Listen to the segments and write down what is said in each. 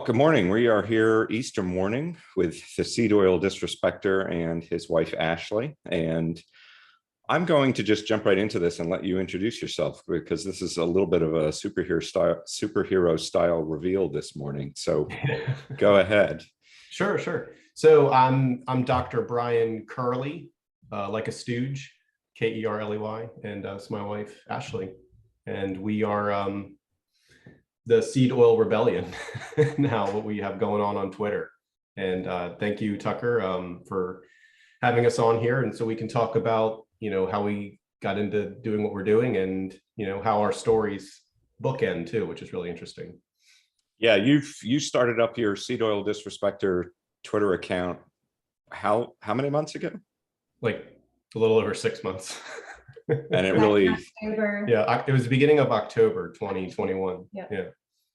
good morning. We are here Easter morning with the seed oil disrespecter and his wife, Ashley. And I'm going to just jump right into this and let you introduce yourself because this is a little bit of a superhero style reveal this morning. So go ahead. Sure. So I'm Dr. Brian Curley, like a stooge, Kerley, and it's my wife, Ashley. And we are the Seed Oil Rebellion now, what we have going on Twitter. And thank you, Tucker, for having us on here. And so we can talk about, how we got into doing what we're doing and, how our stories bookend too, which is really interesting. Yeah, you started up your Seed Oil Disrespecter Twitter account how many months ago? Like a little over 6 months. And it really, yeah, it was the beginning of October 2021. Yeah.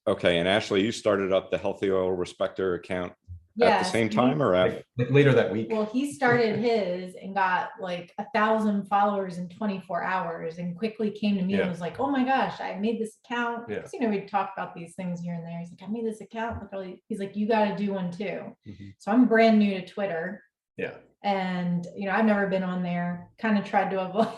Okay, and Ashley, you started up the Healthy Oil Respecter account at the same time or like later that week? Well, he started his and got like 1,000 followers in 24 hours and quickly came to me and was like, oh my gosh, I made this account. Yeah. We'd talk about these things here and there. He's like, I made this account. He's like, you got to do one too. So I'm brand new to Twitter. Yeah. And, I've never been on there, kind of tried to avoid.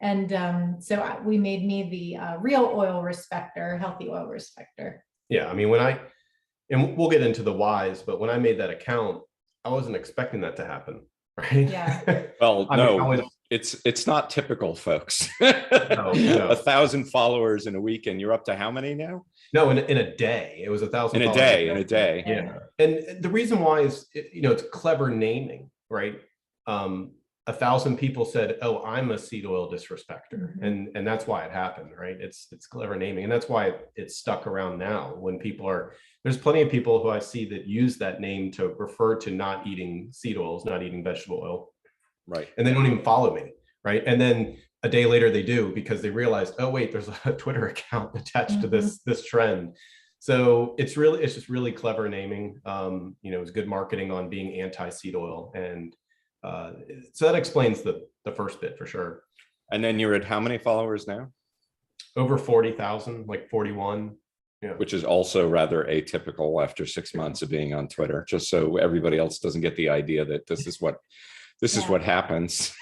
And so we made me the real oil respecter, healthy oil respecter. Yeah. I mean, and we'll get into the whys, but when I made that account, I wasn't expecting that to happen. Right. Yeah. Well, it's not typical, folks. No. 1,000 followers in a week, and you're up to how many now? No, in a day. It was 1,000 in a day. Yeah. And the reason why is, it's clever naming, right? 1,000 people said, oh, I'm a seed oil disrespecter. And that's why it happened, right? It's clever naming. And that's why it's stuck around now when there's plenty of people who I see that use that name to refer to not eating seed oils, not eating vegetable oil. Right. And they don't even follow me, right? And then a day later they do because they realized, oh wait, there's a Twitter account attached to this trend. So it's just really clever naming. It's good marketing on being anti-seed oil. And so that explains the first bit for sure. And then you're at how many followers now? Over 40,000, like 41. Yeah. Which is also rather atypical after 6 months of being on Twitter, just so everybody else doesn't get the idea that this is what happens.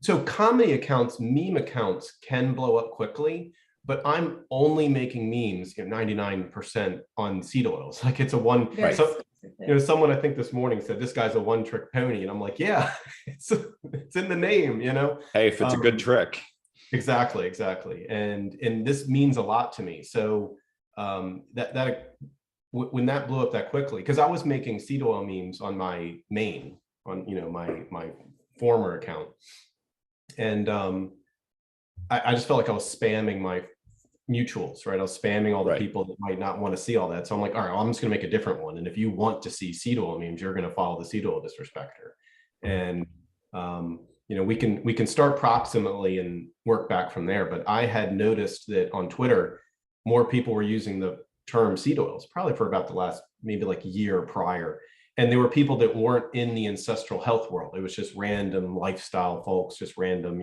So comedy accounts, meme accounts can blow up quickly, but I'm only making memes 99% on seed oils. Like it's a one. Someone I think this morning said this guy's a one-trick pony, and I'm like, yeah, it's in the name, Hey, if it's a good trick. Exactly. And this means a lot to me. So when that blew up that quickly, because I was making seed oil memes on my main, on my former account, and I just felt like I was spamming my mutuals, right? I was spamming all the people that might not want to see all that. So I'm like, all right, well, I'm just going to make a different one. And if you want to see seed oil memes, you're going to follow the seed oil disrespecter. And we can start proximately and work back from there. But I had noticed that on Twitter, more people were using the term seed oils, probably for about the last maybe like year prior. And there were people that weren't in the ancestral health world. It was just random lifestyle folks, just random,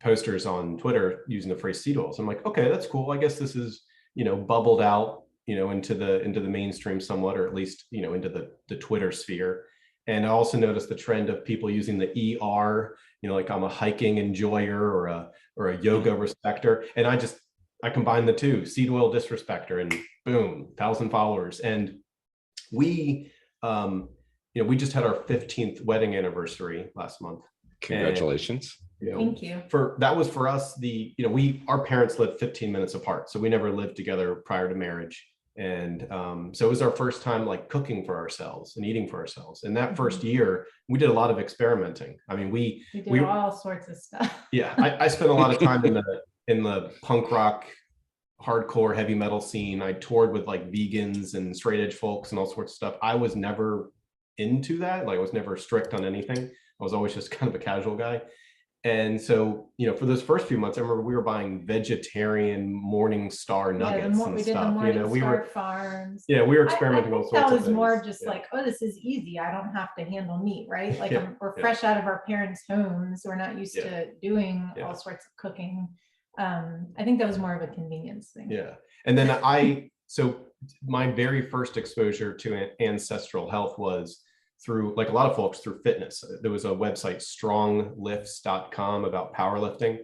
posters on Twitter using the phrase seed oils. I'm like, okay, that's cool. I guess this is, bubbled out, into the mainstream somewhat, or at least, into the Twitter sphere. And I also noticed the trend of people using the ER, like I'm a hiking enjoyer or a yoga respecter. And I combined the two, seed oil disrespecter, and boom, 1,000 followers. And we just had our 15th wedding anniversary last month. Congratulations. And, thank you. That was for us, our parents lived 15 minutes apart. So we never lived together prior to marriage. And so it was our first time like cooking for ourselves and eating for ourselves. And that first year, we did a lot of experimenting. I mean, we did all sorts of stuff. Yeah, I spent a lot of time in the punk rock, hardcore heavy metal scene. I toured with like vegans and straight edge folks and all sorts of stuff. I was never into that. Like I was never strict on anything. I was always just kind of a casual guy. And so, for those first few months, I remember we were buying vegetarian Morning Star nuggets and stuff. We were farms. Yeah, we were experimenting all sorts of things. That was more just like, oh, this is easy. I don't have to handle meat, right? Like we're fresh out of our parents' homes. We're not used to doing all sorts of cooking. I think that was more of a convenience thing. Yeah. And then So my very first exposure to ancestral health was through, like a lot of folks, through fitness. There was a website, stronglifts.com, about powerlifting.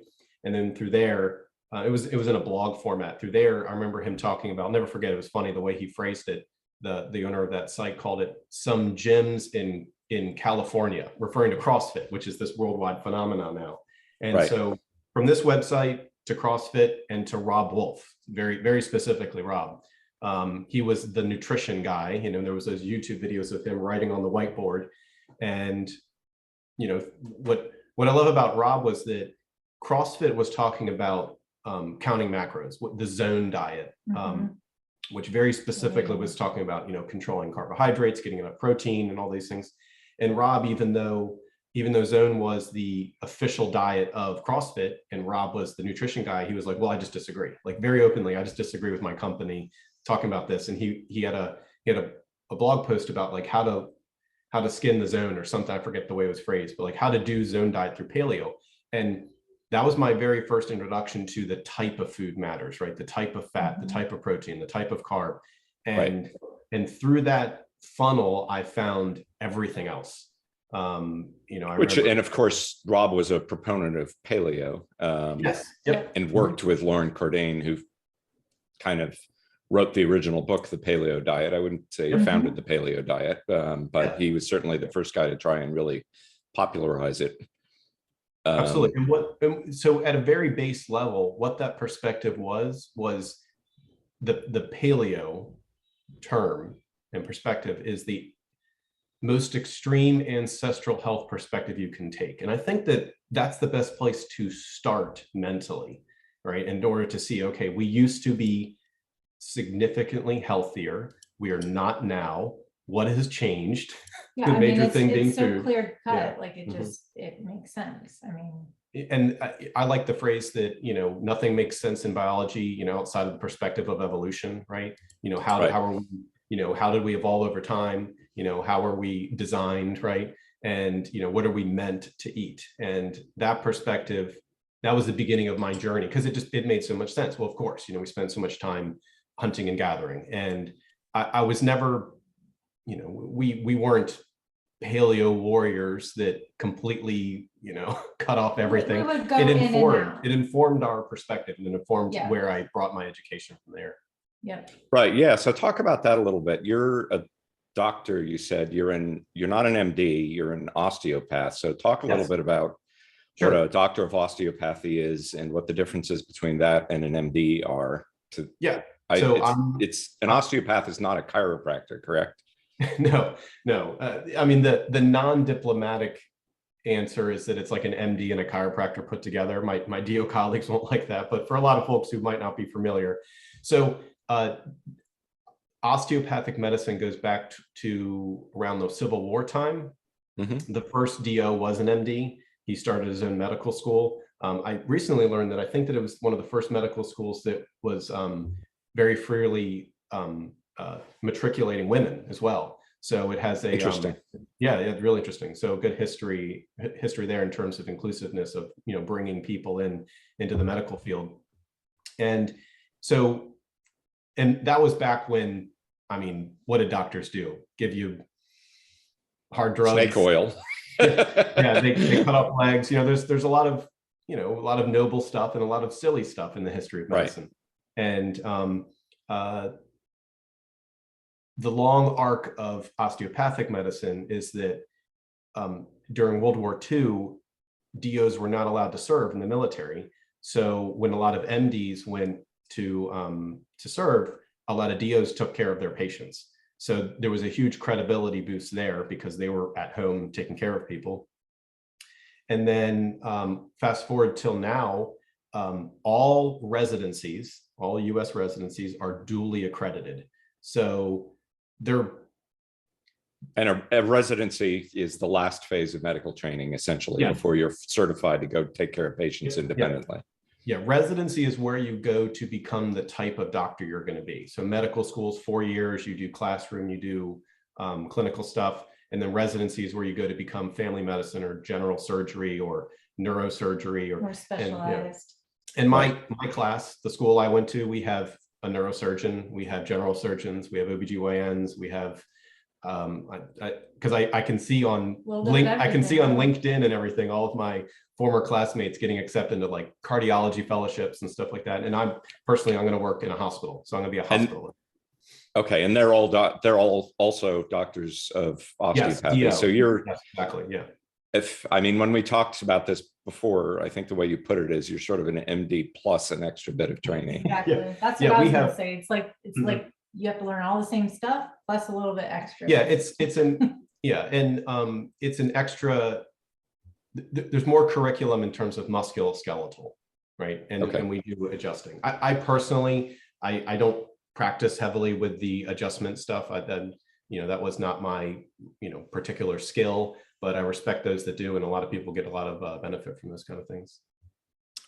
And then through there, it was in a blog format. Through there, I remember him talking about, I'll never forget, it was funny the way he phrased it. The owner of that site called it some gyms in California, referring to CrossFit, which is this worldwide phenomenon now. And Right. so from this website to CrossFit and to Rob Wolf, very, very specifically Rob, he was the nutrition guy. You know, there was those YouTube videos of him writing on the whiteboard. And, you know, what I love about Rob was that CrossFit was talking about counting macros, the zone diet, which very specifically was talking about, you know, controlling carbohydrates, getting enough protein and all these things. And Rob, even though zone was the official diet of CrossFit and Rob was the nutrition guy, he was like, well, I just disagree. Like, very openly, I just disagree with my company talking about this. And he had a blog post about like how to skin the zone or something. I forget the way it was phrased, but like how to do zone diet through paleo. And that was my very first introduction to the type of food matters, right? The type of fat, the type of protein, the type of carb. And through that funnel, I found everything else. You know, and of course, Rob was a proponent of paleo. Yes. Yep. And worked with Lauren Cordain, who kind of wrote the original book, The Paleo Diet. I wouldn't say he founded the paleo diet, but he was certainly the first guy to try and really popularize it. Absolutely. And so at a very base level, what that perspective was the paleo term and perspective is the most extreme ancestral health perspective you can take. And I think that that's the best place to start mentally, right? In order to see, okay, we used to be significantly healthier. We are not now. What has changed? Yeah, The major it's, thing it's being so food. clear cut. Yeah. Like it just, it makes sense. I mean, and I like the phrase that, you know, nothing makes sense in biology, you know, outside of the perspective of evolution, right? You know, how are we, you know, how did we evolve over time? You know, how are we designed, right? And, you know, what are we meant to eat? And that perspective, that was the beginning of my journey, because it made so much sense. Well, of course, you know, we spend so much time hunting and gathering, and I was never, you know, we weren't paleo warriors that completely, you know, cut off everything. We would go it informed our perspective, and it informed where I brought my education from there. Yep. Right. Yeah. So talk about that a little bit. You're a doctor. You said you're not an MD, you're an osteopath. So talk a little bit about what a doctor of osteopathy is and what the differences between that and an MD are. It's an osteopath is not a chiropractor, correct? No. I mean, the non-diplomatic answer is that it's like an MD and a chiropractor put together. My DO colleagues won't like that, but for a lot of folks who might not be familiar. So osteopathic medicine goes back to around the Civil War time. The first DO was an MD. He started his own medical school. I recently learned that I think that it was one of the first medical schools that was very freely matriculating women as well. So it has a interesting. It's really interesting. So good history there in terms of inclusiveness of, you know, bringing people into the medical field. And so, and that was back when, I mean, what did doctors do? Give you hard drugs, snake oil. They cut off legs. You know, there's a lot of, you know, a lot of noble stuff and a lot of silly stuff in the history of medicine. And the long arc of osteopathic medicine is that during World War II, DOs were not allowed to serve in the military. So when a lot of MDs went to serve, a lot of DOs took care of their patients. So there was a huge credibility boost there because they were at home taking care of people. And then fast forward till now, all residencies, all US residencies are duly accredited. So and a residency is the last phase of medical training, essentially, before you're certified to go take care of patients independently. Residency is where you go to become the type of doctor you're going to be. So medical school's 4 years, you do classroom, you do clinical stuff, and then residency is where you go to become family medicine or general surgery or neurosurgery or more specialized. And my class, the school I went to, we have a neurosurgeon, we have general surgeons, we have OBGYNs, we have because I can see on LinkedIn and everything, all of my former classmates getting accepted into like cardiology fellowships and stuff like that. And I'm going to work in a hospital, so I'm going to be a hospitalist. Okay, and they're all also doctors of osteopathy. Yes, so you're exactly, yeah. When we talked about this before, I think the way you put it is you're sort of an MD plus an extra bit of training. Exactly. Yeah. That's what I was gonna say. It's like you have to learn all the same stuff plus a little bit extra. Yeah, it's an extra. There's more curriculum in terms of musculoskeletal, right? And we do adjusting. I personally, I don't practice heavily with the adjustment stuff. That was not my particular skill, but I respect those that do, and a lot of people get a lot of benefit from those kind of things.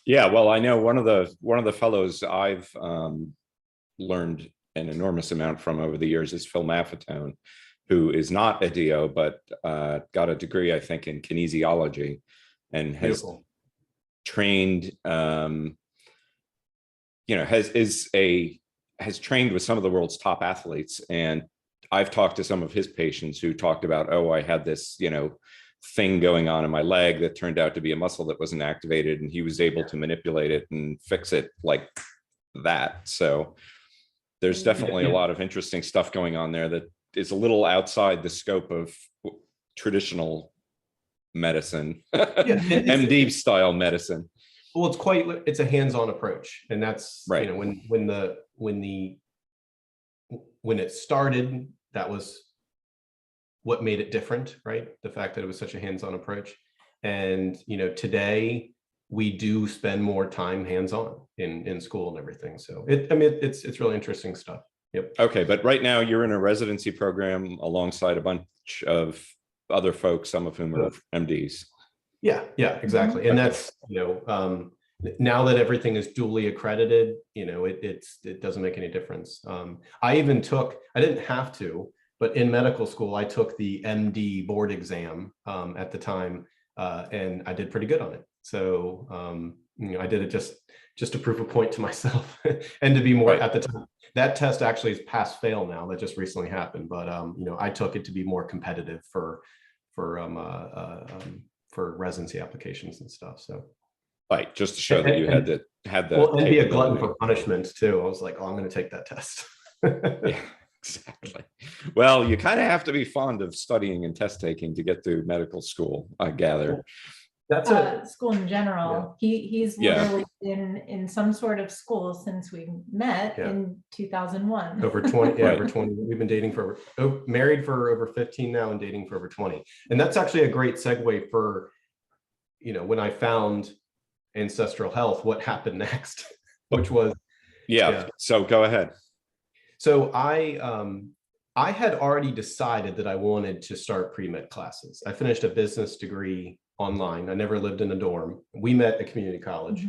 Yeah, well, I know one of the fellows I've learned an enormous amount from over the years is Phil Maffetone, who is not a DO, but got a degree, I think, in kinesiology, and has Beautiful. Trained, has trained with some of the world's top athletes. And I've talked to some of his patients who talked about, oh, I had this, thing going on in my leg that turned out to be a muscle that wasn't activated, and he was able to manipulate it and fix it like that. So there's definitely a lot of interesting stuff going on there that is a little outside the scope of traditional medicine, MD style medicine. Well, it's a hands-on approach, and that's right. When it started, that was what made it different, right? The fact that it was such a hands-on approach. And today we do spend more time hands-on in school and everything. So it's really interesting stuff. Yep. Okay, but right now you're in a residency program alongside a bunch of other folks, some of whom are MDs. Yeah, exactly. And that's now that everything is duly accredited, it doesn't make any difference. I didn't have to, but in medical school, I took the MD board exam at the time, and I did pretty good on it. So I did it just to prove a point to myself and to be more at the time. That test actually is pass fail now. That just recently happened, but I took it to be more competitive for residency applications and stuff. So. Right, just to show that you had the and be a glutton for punishment too. I was like, oh, I'm going to take that test. Yeah, exactly. Well, you kind of have to be fond of studying and test taking to get through medical school, I gather. That's school in general. Yeah. He's literally been in some sort of school since we met in 2001. Over 20, over 20. We've been dating married for over 15 now, and dating for over 20. And that's actually a great segue for, when I found Ancestral Health, what happened next, which was So go ahead. So I had already decided that I wanted to start pre-med classes. I finished a business degree online. I never lived in a dorm. We met at community college.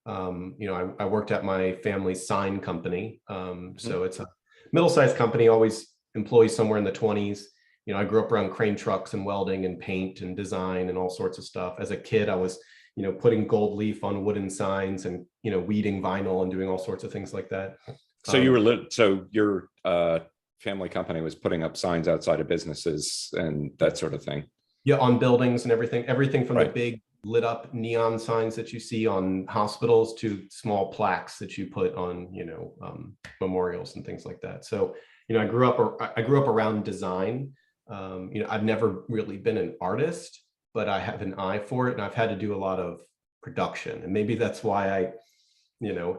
Mm-hmm. I worked at my family's sign company. So it's a middle-sized company, always employees somewhere in the 20s. I grew up around crane trucks and welding and paint and design and all sorts of stuff. As a kid, I was putting gold leaf on wooden signs and, weeding vinyl and doing all sorts of things like that. So your family company was putting up signs outside of businesses and that sort of thing. Yeah, on buildings and everything from the big lit up neon signs that you see on hospitals to small plaques that you put on, memorials and things like that. So, I grew up around design. I've never really been an artist, but I have an eye for it, and I've had to do a lot of production, and maybe that's why I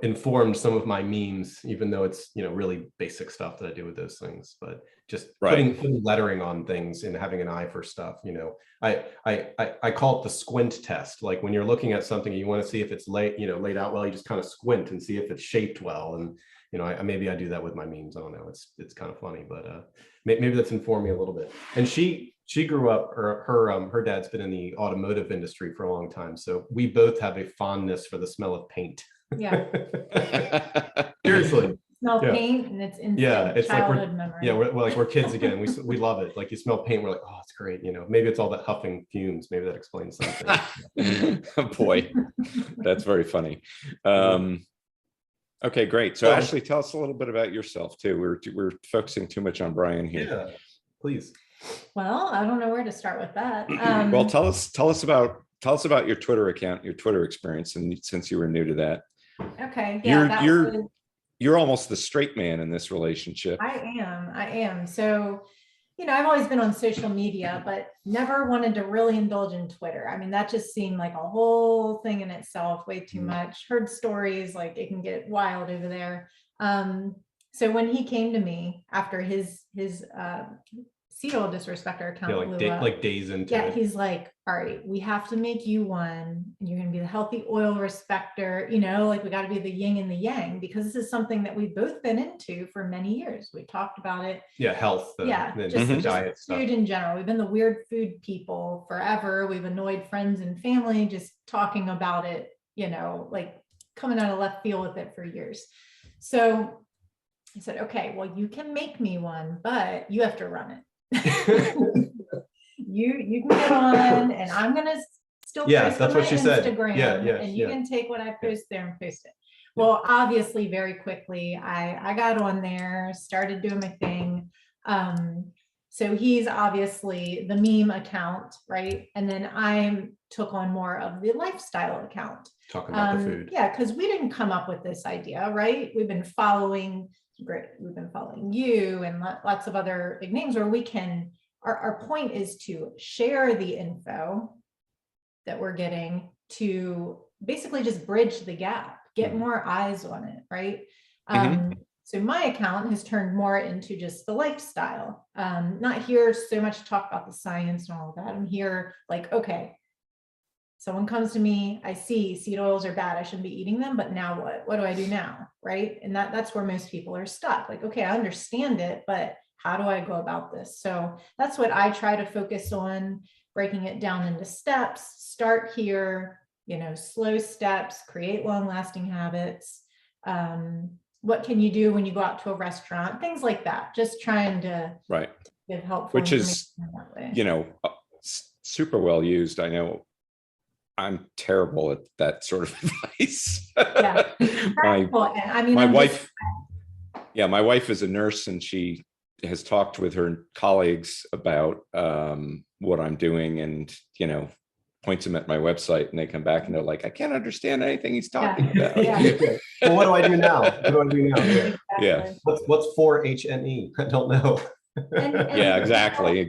informed some of my memes, even though it's really basic stuff that I do with those things, but just putting lettering on things and having an eye for stuff. I call it the squint test. Like when you're looking at something and you want to see if it's laid out well, you just kind of squint and see if it's shaped well. And maybe I do that with my memes. I don't know. It's kind of funny, but maybe that's informed me a little bit. And she grew up, her dad's been in the automotive industry for a long time, so we both have a fondness for the smell of paint. Yeah. Seriously. Smell paint and it's instant it's childhood like memory. we're kids again. We love it. Like you smell paint, we're like, oh, it's great. Maybe it's all that huffing fumes. Maybe that explains something. Boy, that's very funny. Okay, great. So So- Ashley, tell us a little bit about yourself too. We're focusing too much on Brian here. Yeah, please. Well, I don't know where to start with that. Well, tell us about your Twitter account, your Twitter experience, and since you were new to that. Okay, yeah, You're almost the straight man in this relationship. I am. So, I've always been on social media, but never wanted to really indulge in Twitter. I mean, that just seemed like a whole thing in itself, way too much. Heard stories, like it can get wild over there. So when he came to me after his seed oil disrespector account blew up, like days into it. he's like, all right, we have to make you one, and you're going to be the healthy oil respecter, like we got to be the yin and the yang, because this is something that we've both been into for many years. We talked about it. Health. Just diet stuff. food in general. We've been the weird food people forever. We've annoyed friends and family just talking about it, like coming out of left field with it for years. So I said, okay, well, you can make me one, but you have to run it. you can get on, and I'm gonna still post that's on what she Instagram, said. and you can take what I post there and post it. Well, obviously, very quickly, I got on there, started doing my thing. So he's obviously the meme account, right? And then I took on more of the lifestyle account. Talking about the food. Yeah, because we didn't come up with this idea, right? We've been following you and lots of other big names where we can, our point is to share the info that we're getting to basically just bridge the gap, get more eyes on it, right? So my account has turned more into just the lifestyle. Not here so much to talk about the science and all of that. I'm here like, okay, someone comes to me, I see seed oils are bad, I shouldn't be eating them, but now what? What do I do now, right? And that's where most people are stuck. Like, okay, I understand it, but how do I go about this? So that's what I try to focus on, breaking it down into steps. Start here, slow steps, create long-lasting habits. What can you do when you go out to a restaurant? Things like that. Just trying to give helpful which is, that way. super well used. I know I'm terrible at that sort of advice. My wife, my wife is a nurse, and she has talked with her colleagues about what I'm doing, and points them at my website, and they come back and they're like, I can't understand anything he's talking about. Well, what do I do now? Exactly. Yeah. What's 4-HNE? I don't know. Yeah, exactly.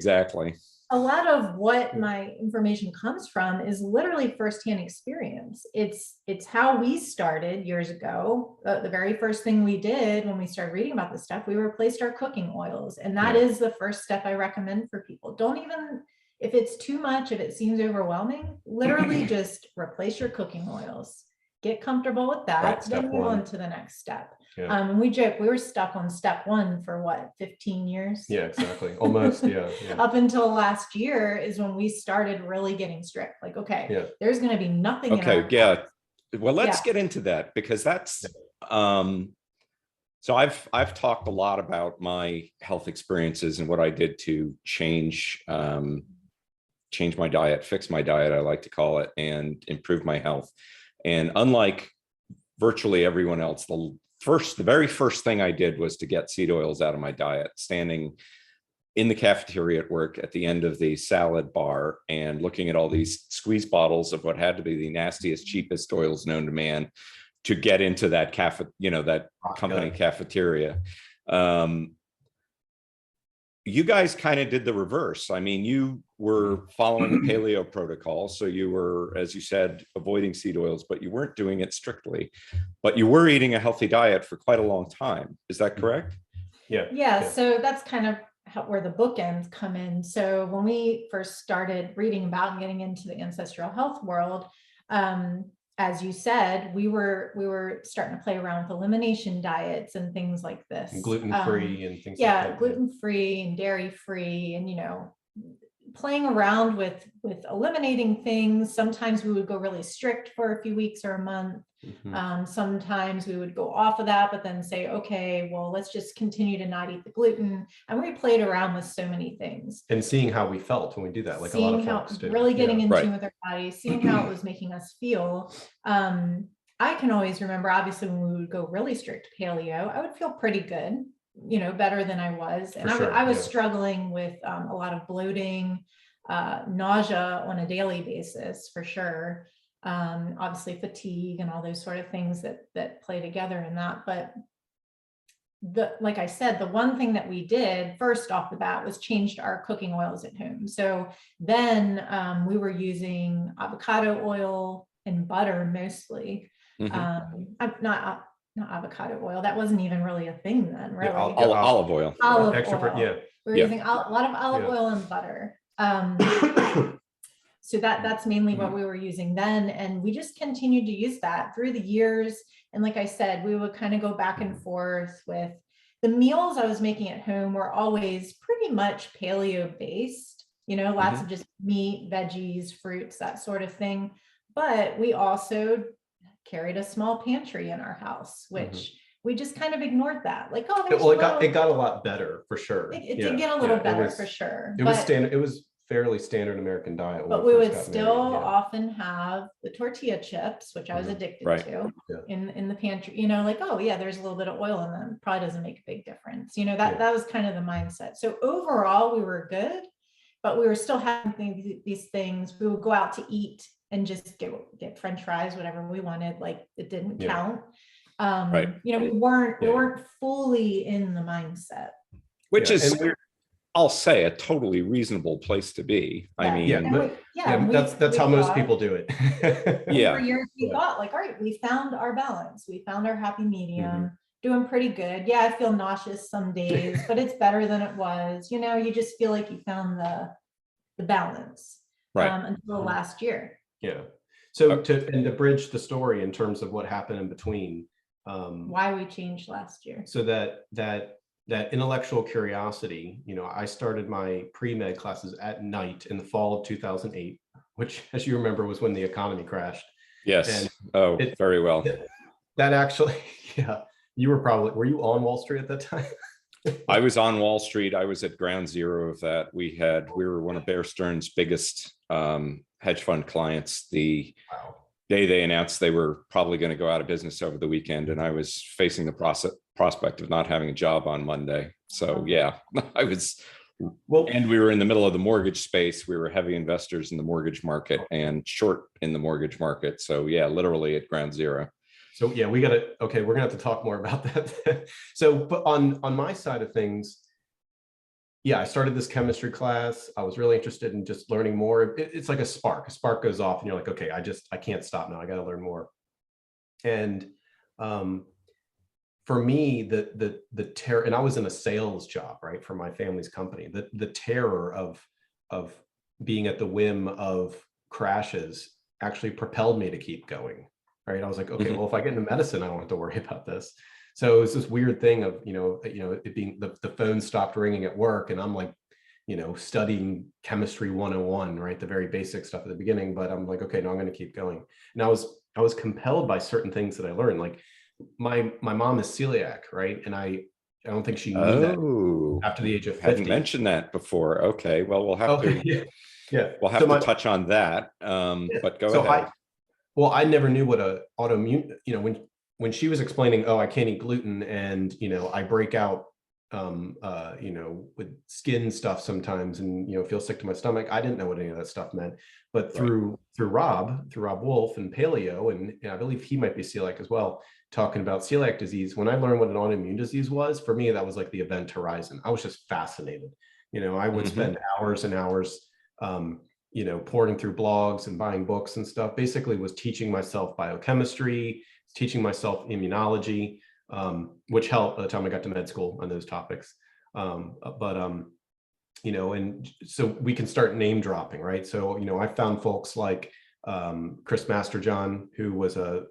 A lot of what my information comes from is literally firsthand experience. It's how we started years ago. The very first thing we did when we started reading about this stuff, we replaced our cooking oils. And that is the first step I recommend for people. Don't even, if it's too much, if it seems overwhelming, literally just replace your cooking oils. Get comfortable with that, then move on to the next step. And we joke, we were stuck on step one for what, 15 years? Yeah, exactly. Almost, yeah. Up until last year is when we started really getting strict. Like, okay, there's going to be nothing. Well, let's get into that, because that's, so I've talked a lot about my health experiences and what I did to change my diet, fix my diet, I like to call it, and improve my health. And unlike virtually everyone else, the very first thing I did was to get seed oils out of my diet, standing in the cafeteria at work at the end of the salad bar and looking at all these squeeze bottles of what had to be the nastiest, cheapest oils known to man to get into that that company cafeteria. You guys kind of did the reverse. I mean, you were following the paleo protocol. So you were, as you said, avoiding seed oils, but you weren't doing it strictly. But you were eating a healthy diet for quite a long time. Is that correct? Yeah. So that's kind of where the bookends come in. So when we first started reading about and getting into the ancestral health world, as you said, we were starting to play around with elimination diets and things like this. Gluten-free and things like that. Yeah, gluten-free and dairy-free, and playing around with eliminating things. Sometimes we would go really strict for a few weeks or a month. Sometimes we would go off of that, but then say, okay, well, let's just continue to not eat the gluten. And we played around with so many things. And seeing how we felt when we do that, like a lot of folks do. Really getting in tune with our bodies, seeing how it was making us feel. I can always remember, obviously, when we would go really strict paleo, I would feel pretty good, better than I was. And For sure, I was yeah. struggling with a lot of bloating, nausea on a daily basis, for sure. Obviously fatigue and all those sort of things that play together in that. But like I said, the one thing that we did first off the bat was changed our cooking oils at home. So then we were using avocado oil and butter mostly. Not avocado oil. That wasn't even really a thing then, really. Yeah, Olive oil. Olive extra, oil. yeah. We were using a lot of olive oil and butter. So that's mainly what we were using then. And we just continued to use that through the years. And like I said, we would kind of go back and forth with the meals I was making at home were always pretty much paleo based, lots of just meat, veggies, fruits, that sort of thing. But we also carried a small pantry in our house, which we just kind of ignored that. Like, oh, it got a lot better for sure. It did get a little better for sure. It was standard. It was fairly standard American diet. But we would still often have the tortilla chips, which I was addicted to in the pantry, like, oh yeah, there's a little bit of oil in them. Probably doesn't make a big difference. That was kind of the mindset. So overall we were good, but we were still having these things. We would go out to eat and just get French fries, whatever we wanted. Like it didn't count. We weren't fully in the mindset. Which is, I'll say, a totally reasonable place to be. I mean, that's how most people do it. For years we thought like, all right, we found our balance. We found our happy medium, doing pretty good. Yeah, I feel nauseous some days, but it's better than it was. You just feel like you found the balance until last year. Yeah. So to bridge the story in terms of what happened in between. Why we changed last year. So that intellectual curiosity, I started my pre-med classes at night in the fall of 2008, which, as you remember, was when the economy crashed. Yes. And very well. That actually, were you on Wall Street at that time? I was on Wall Street. I was at ground zero of that. We were one of Bear Stearns' biggest hedge fund clients. The day they announced they were probably going to go out of business over the weekend, and I was facing the prospect of not having a job on Monday. So yeah, I was. And we were in the middle of the mortgage space. We were heavy investors in the mortgage market and short in the mortgage market. So yeah, literally at ground zero. So yeah, we're gonna have to talk more about that. So, but on my side of things, I started this chemistry class. I was really interested in just learning more. It's like a spark goes off and you're like, okay, I can't stop now. I got to learn more. And for me, the terror, and I was in a sales job, right, for my family's company, the terror of being at the whim of crashes actually propelled me to keep going. Right. I was like, okay, well, if I get into medicine, I don't have to worry about this. So it's this weird thing of, it being the phone stopped ringing at work and I'm like, studying chemistry 101, right? The very basic stuff at the beginning, but I'm like, okay, no, I'm going to keep going. And I was compelled by certain things that I learned. Like my mom is celiac, right? And I don't think she knew that after the age of 50. Hadn't mentioned that before. Okay. Well, we'll have to, we'll have to touch on that. But go ahead. I never knew what a autoimmune, when she was explaining, I can't eat gluten and, I break out, with skin stuff sometimes and, feel sick to my stomach. I didn't know what any of that stuff meant, but through Rob Wolf and paleo, and I believe he might be celiac as well, talking about celiac disease. When I learned what an autoimmune disease was, for me, that was like the event horizon. I was just fascinated. I would spend hours and hours, pouring through blogs and buying books and stuff. Basically was teaching myself biochemistry, teaching myself immunology, which helped by the time I got to med school on those topics. And so we can start name dropping, right? So, I found folks like Chris Masterjohn, who was a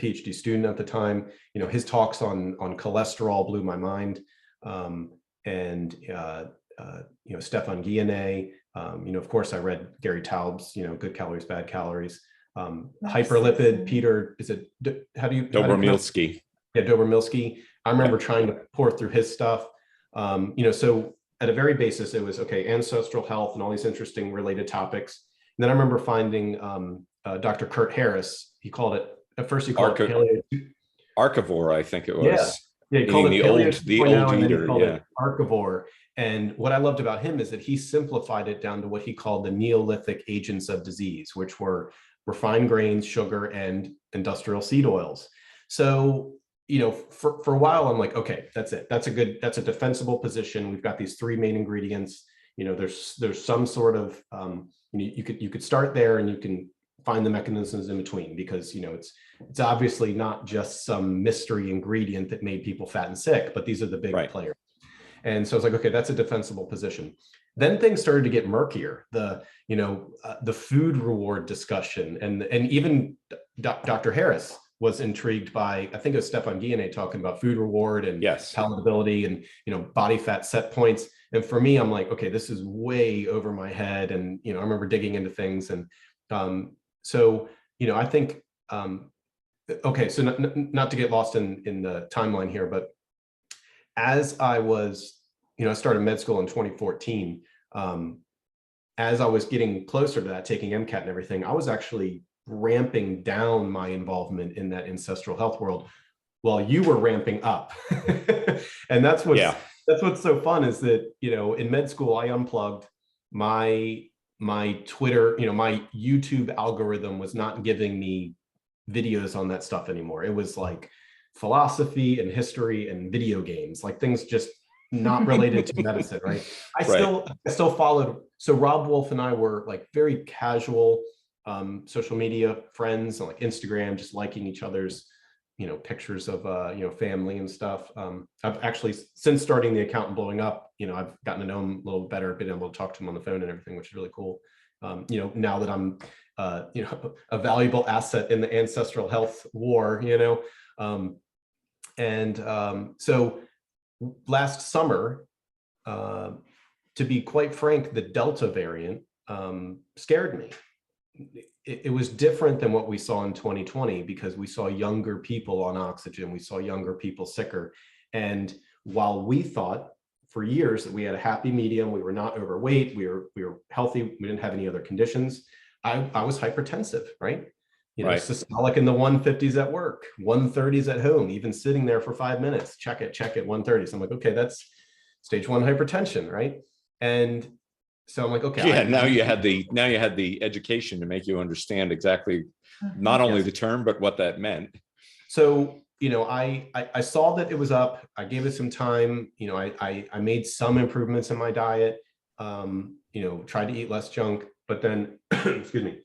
PhD student at the time. His talks on cholesterol blew my mind. Stefan Guillenet. Of course, I read Gary Taub's, Good Calories, Bad Calories. Hyperlipid, Peter, how do you? Dobromilsky. Yeah, Dobromilsky. I remember trying to pour through his stuff. So at a very basis, it was, okay, ancestral health and all these interesting related topics. And then I remember finding Dr. Kurt Harris. He called it at first he called it Arca- paleo. Archivore, I think it Yeah. was. Yeah, he called Meaning it the paleo 2.0, old and then he eater. called Yeah. it archivore. And what I loved about him is that he simplified it down to what he called the Neolithic agents of disease, which were refined grains, sugar, and industrial seed oils. So, you know, for a while, I'm like, okay, that's it. That's a defensible position. We've got these three main ingredients. You know, there's some sort of, you could start there, and you can find the mechanisms in between, because, you know, it's obviously not just some mystery ingredient that made people fat and sick, but these are the big players. And so I was like, okay, that's a defensible position. Then things started to get murkier. The food reward discussion, and even Dr. Harris was intrigued by, I think it was Stefan Guillenet talking about food reward and palatability and, you know, body fat set points. And for me, I'm like, okay, this is way over my head. And, you know, I remember digging into things. And so, you know, I think, okay, so not to get lost in the timeline here, but as I was, you know, I started med school in 2014. As I was getting closer to that, taking MCAT and everything, I was actually ramping down my involvement in that ancestral health world while you were ramping up. And that's what's so fun, is that, you know, in med school, I unplugged my Twitter, you know, my YouTube algorithm was not giving me videos on that stuff anymore. It was like philosophy and history and video games, like things just not related to medicine, right? I still followed. So Rob Wolf and I were like very casual social media friends, and like Instagram, just liking each other's, you know, pictures of you know, family and stuff. I've actually, since starting the account and blowing up, you know, I've gotten to know him a little better, been able to talk to him on the phone and everything, which is really cool. You know, now that I'm you know, a valuable asset in the ancestral health war, you know. So last summer, to be quite frank, the Delta variant scared me. It was different than what we saw in 2020, because we saw younger people on oxygen, we saw younger people sicker. And while we thought for years that we had a happy medium, we were not overweight, we were healthy, we didn't have any other conditions, I was hypertensive, right? You know, systolic in the 150s at work, 130s at home, even sitting there for 5 minutes, check it, 130. So I'm like, okay, that's stage 1 hypertension, right? And so I'm like, okay. Yeah, now you had the education to make you understand exactly not only the term, but what that meant. So, you know, I saw that it was up. I gave it some time. You know, I made some improvements in my diet. You know, tried to eat less junk, but then, excuse me.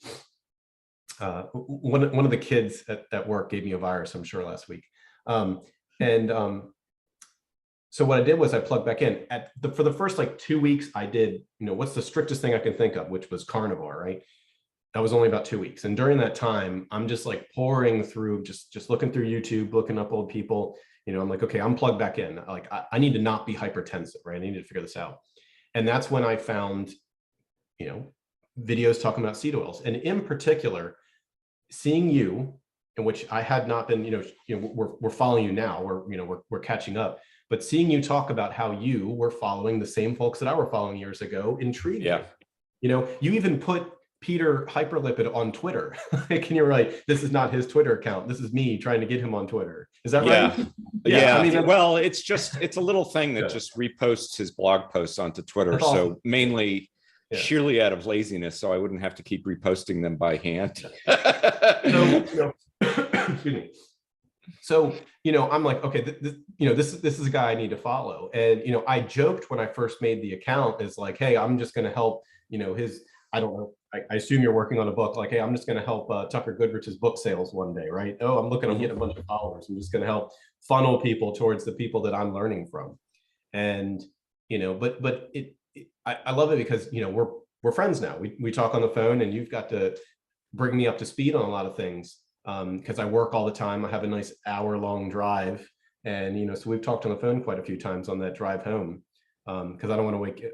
One of the kids at work gave me a virus, I'm sure, last week. So what I did was I plugged back in. For the first like 2 weeks, I did, you know, what's the strictest thing I can think of, which was carnivore, right? That was only about 2 weeks. And during that time, I'm just like pouring through, just looking through YouTube, looking up old people. You know, I'm like, okay, I'm plugged back in. Like, I need to not be hypertensive, right? I need to figure this out. And that's when I found, you know, videos talking about seed oils. And in particular, seeing you, in which I had not been, you know, we're following you now, we're catching up, but seeing you talk about how you were following the same folks that I were following years ago intrigued me. You know, you even put Peter Hyperlipid on Twitter. Like, and you're like, this is not his Twitter account. This is me trying to get him on Twitter. Is that right? Yeah. I mean, well, it's a little thing that just reposts his blog posts onto Twitter. Awesome. So mainly sheerly out of laziness, so I wouldn't have to keep reposting them by hand. So, you know, excuse me. So, you know, I'm like, okay, this is a guy I need to follow. And, you know, I joked when I first made the account is like, hey, I'm just going to help, you know, I don't know, I assume you're working on a book. Like, hey, I'm just going to help Tucker Goodrich's book sales one day, right? Oh, I'm getting a bunch of followers. I'm just going to help funnel people towards the people that I'm learning from. And, you know, but I love it because, you know, we're friends now. We talk on the phone, and you've got to bring me up to speed on a lot of things. Because I work all the time. I have a nice hour-long drive, and, you know, so we've talked on the phone quite a few times on that drive home. Because I don't want to wake you.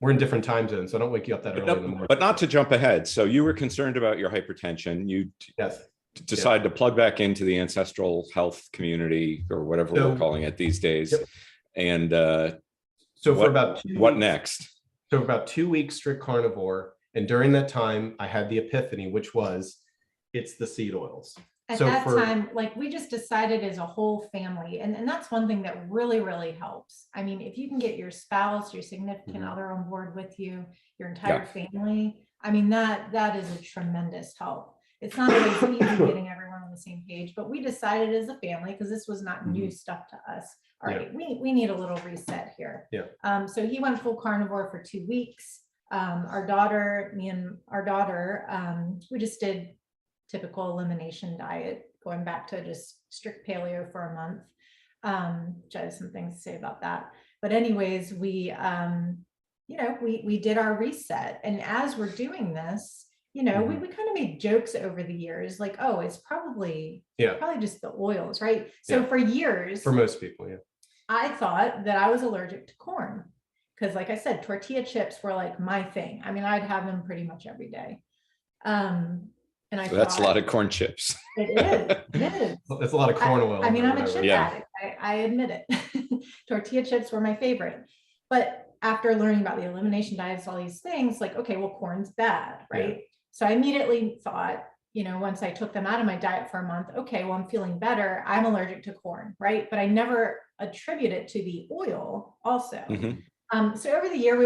We're in different time zones, so I don't wake you up that early in the morning. But not to jump ahead. So you were concerned about your hypertension. You decide to plug back into the ancestral health community, or whatever we're calling it these days. And so for about 2 weeks, what next? So for about 2 weeks, strict carnivore, and during that time, I had the epiphany, which was, it's the seed oils. At So that for- time, like we just decided as a whole family, and that's one thing that really, really helps. I mean, if you can get your spouse, your significant Mhm. other on board with you, your entire family, I mean, that is a tremendous help. It's not always easy getting everyone on the same page, but we decided as a family, because this was not new stuff to us. All right, we need a little reset here. Yeah. So he went full carnivore for 2 weeks. Our daughter, me and our daughter, we just did typical elimination diet, going back to just strict paleo for a month. Which I have some things to say about that. But anyways, we did our reset. And as we're doing this, we kind of made jokes over the years, like, oh, it's probably just the oils, right? So for years, for most people, I thought that I was allergic to corn. Because like I said, tortilla chips were like my thing. I mean, I'd have them pretty much every day. And I That's a thought, lot of corn chips. It is. It's a lot of corn oil. I mean, I'm a chip Yeah. addict. I admit it. Tortilla chips were my favorite. But after learning about the elimination diets, all these things, like, okay, well, corn's bad, right? So I immediately thought, once I took them out of my diet for a month, okay, well, I'm feeling better. I'm allergic to corn, right? But I never attribute it to the oil also. So over the years, we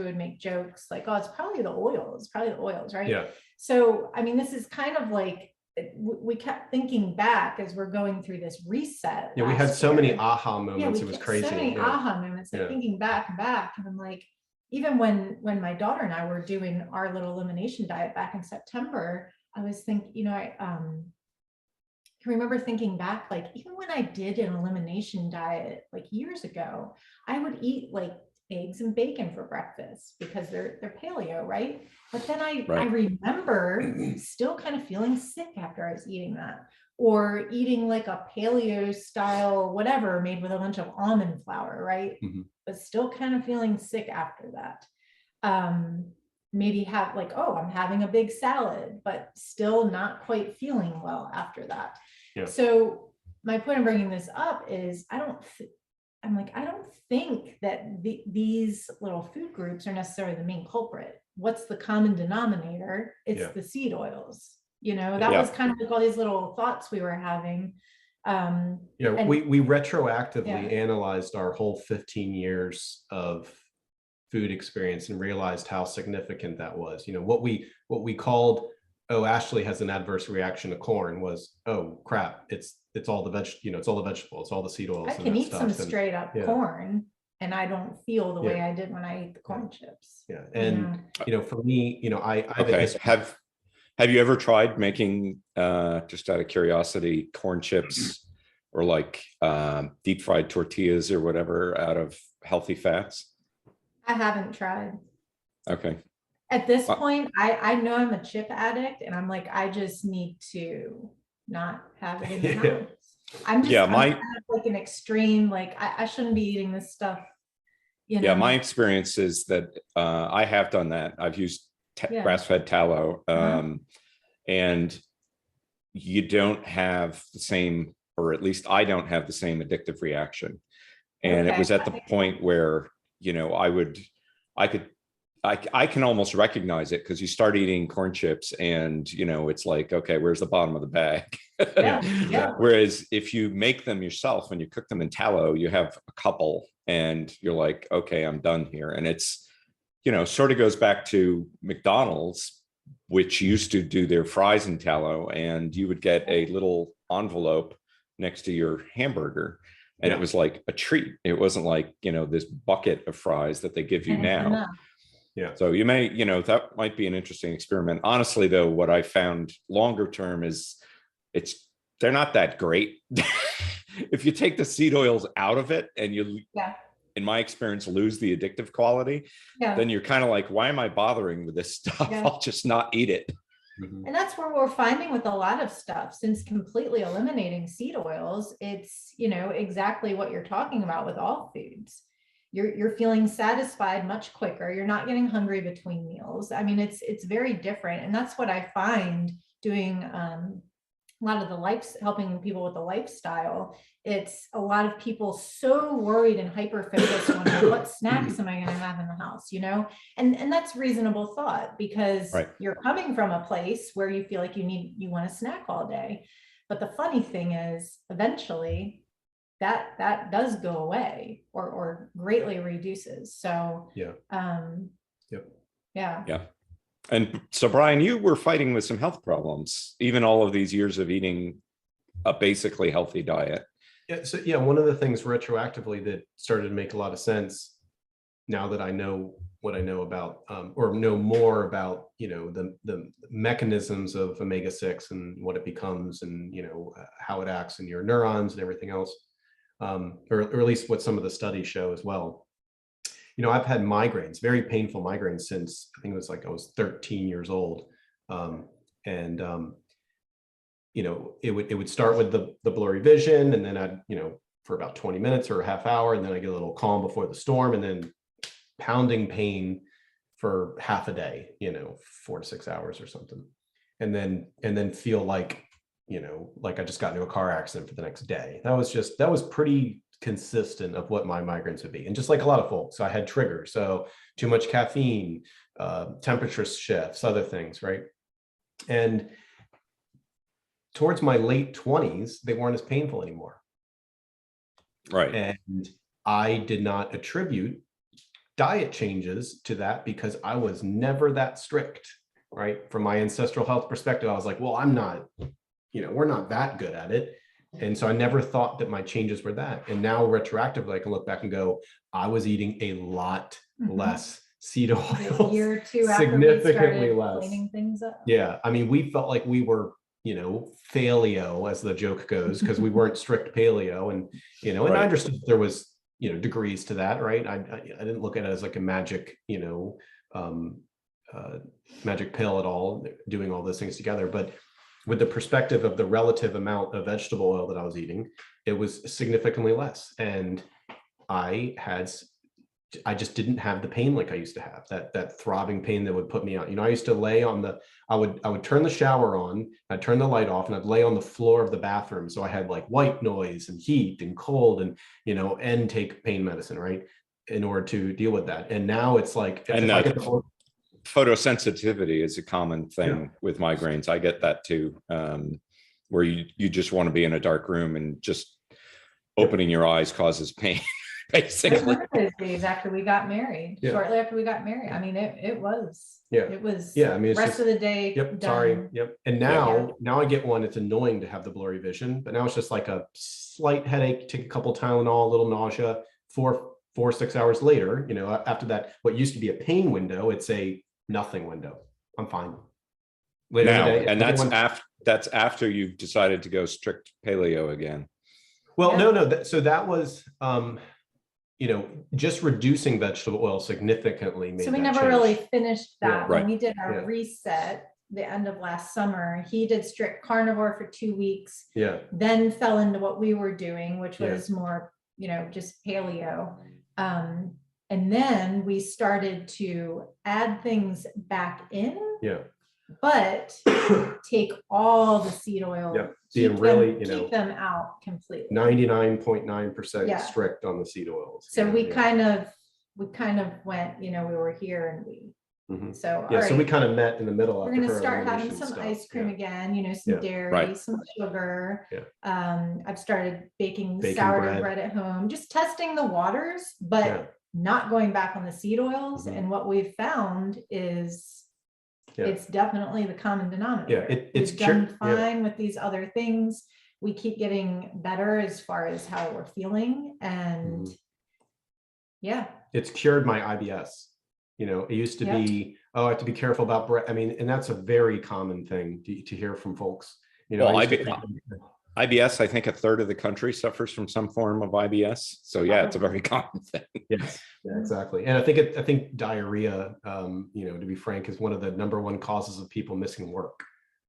would make jokes like, oh, it's probably the oils, right? Yeah. So, I mean, this is kind of like, we kept thinking back as we're going through this reset. Yeah, we had so many aha moments. It was crazy. So many aha moments, like thinking back, and I'm like, even when my daughter and I were doing our little elimination diet back in September, I was thinking, I can remember thinking back, like even when I did an elimination diet like years ago, I would eat like eggs and bacon for breakfast because they're paleo, right? But then I remember still kind of feeling sick after I was eating that, or eating like a paleo style whatever made with a bunch of almond flour, right? But still kind of feeling sick after that. Maybe have like, oh, I'm having a big salad, but still not quite feeling well after that. So my point of bringing this up is I don't think that these little food groups are necessarily the main culprit. What's the common denominator? It's the seed oils. That was kind of like all these little thoughts we were having. We retroactively analyzed our whole 15 years of food experience and realized how significant that was. What we called, oh, Ashley has an adverse reaction to corn, was, oh crap, it's all the it's all the vegetables, it's all the seed oils. I can eat some straight up corn and I don't feel the way I did when I ate the corn chips. And for me, I have you ever tried making, just out of curiosity, corn chips or like deep fried tortillas or whatever out of healthy fats? I haven't tried. Okay. At this point, I know I'm a chip addict, and I'm like, I just need to not have it in the house. I'm just I'm kind of like an extreme, like I shouldn't be eating this stuff. Yeah, my experience is that I have done that. I've used grass-fed tallow, and you don't have the same, or at least I don't have the same addictive reaction. And it was at the point where, I can almost recognize it, because you start eating corn chips and, it's like, okay, where's the bottom of the bag? Whereas if you make them yourself and you cook them in tallow, you have a couple and you're like, okay, I'm done here. And it's, sort of goes back to McDonald's, which used to do their fries in tallow, and you would get a little envelope next to your hamburger. And it was like a treat. It wasn't like, this bucket of fries that they give you now. So you may, that might be an interesting experiment. Honestly, though, what I found longer term is they're not that great. If you take the seed oils out of it and you, in my experience, lose the addictive quality, then you're kind of like, why am I bothering with this stuff? I'll just not eat it. And that's where we're finding with a lot of stuff, since completely eliminating seed oils, it's, exactly what you're talking about with all foods. You're feeling satisfied much quicker. You're not getting hungry between meals. I mean, it's very different. And that's what I find doing a lot of the helping people with the lifestyle, it's a lot of people so worried and hyper focused on what snacks am I going to have in the house, and that's reasonable thought, because you're coming from a place where you feel like you want a snack all day. But the funny thing is, eventually that does go away or greatly reduces. So yeah. And so, Brian, you were fighting with some health problems, even all of these years of eating a basically healthy diet. So one of the things retroactively that started to make a lot of sense now that I know what I know about, or know more about, the mechanisms of omega-6 and what it becomes, and how it acts in your neurons and everything else, or at least what some of the studies show as well. I've had migraines, very painful migraines, since I think it was like I was 13 years old. It would start with the blurry vision, and then I'd, for about 20 minutes or a half hour, and then I get a little calm before the storm, and then pounding pain for half a day, 4 to 6 hours or something. And then feel like, like I just got into a car accident for the next day. That was pretty consistent of what my migraines would be. And just like a lot of folks, I had triggers. So too much caffeine, temperature shifts, other things, right? And towards my late 20s, they weren't as painful anymore. Right. And I did not attribute diet changes to that, because I was never that strict, right? From my ancestral health perspective, I was like, well, I'm not, we're not that good at it. And so I never thought that my changes were that. And now retroactively, I can look back and go, I was eating a lot less seed oil. A year or two significantly after we started less. cleaning things up. Yeah. I mean, we felt like we were, paleo, as the joke goes, because we weren't strict paleo. And, and I understood there was, degrees to that, right? I didn't look at it as like a magic, magic pill at all, doing all those things together. But with the perspective of the relative amount of vegetable oil that I was eating, it was significantly less. And I just didn't have the pain like I used to have, that throbbing pain that would put me out. I used to lay on I would turn the shower on, I'd turn the light off, and I'd lay on the floor of the bathroom. So I had like white noise and heat and cold, and, and take pain medicine, right, in order to deal with that. And now it's like, photosensitivity is a common thing with migraines. I get that too, where you just want to be in a dark room, and just opening your eyes causes pain. Basically, after we got married, shortly after we got married. I mean, it was. I mean, it's rest of the day. Sorry. And now I get one. It's annoying to have the blurry vision, but now it's just like a slight headache. Take a couple Tylenol, a little nausea. 4-6 hours later, after that, what used to be a pain window, it's a nothing window. I'm fine. Later now, and that's after you've decided to go strict paleo again. Well, no. So that was. Just reducing vegetable oil significantly made. So we never really finished that. When we did our reset the end of last summer, he did strict carnivore for 2 weeks. Then fell into what we were doing, which was more, just paleo. And then we started to add things back in. But take all the seed oil, keep them out completely. 99.9% strict on the seed oils. So we kind of went, we were here, and we so so we kind of met in the middle. We're gonna start having some ice cream again, some dairy, some sugar. I've started baking sourdough bread at home, just testing the waters, but not going back on the seed oils. And what we've found is it's definitely the common denominator. It's done fine with these other things. We keep getting better as far as how we're feeling, and it's cured my IBS. It used to be, I have to be careful about bread. I mean, and that's a very common thing to hear from folks. IBS, I think a third of the country suffers from some form of IBS. So it's a very common thing. Yes, exactly. And I think diarrhea, to be frank, is one of the #1 causes of people missing work.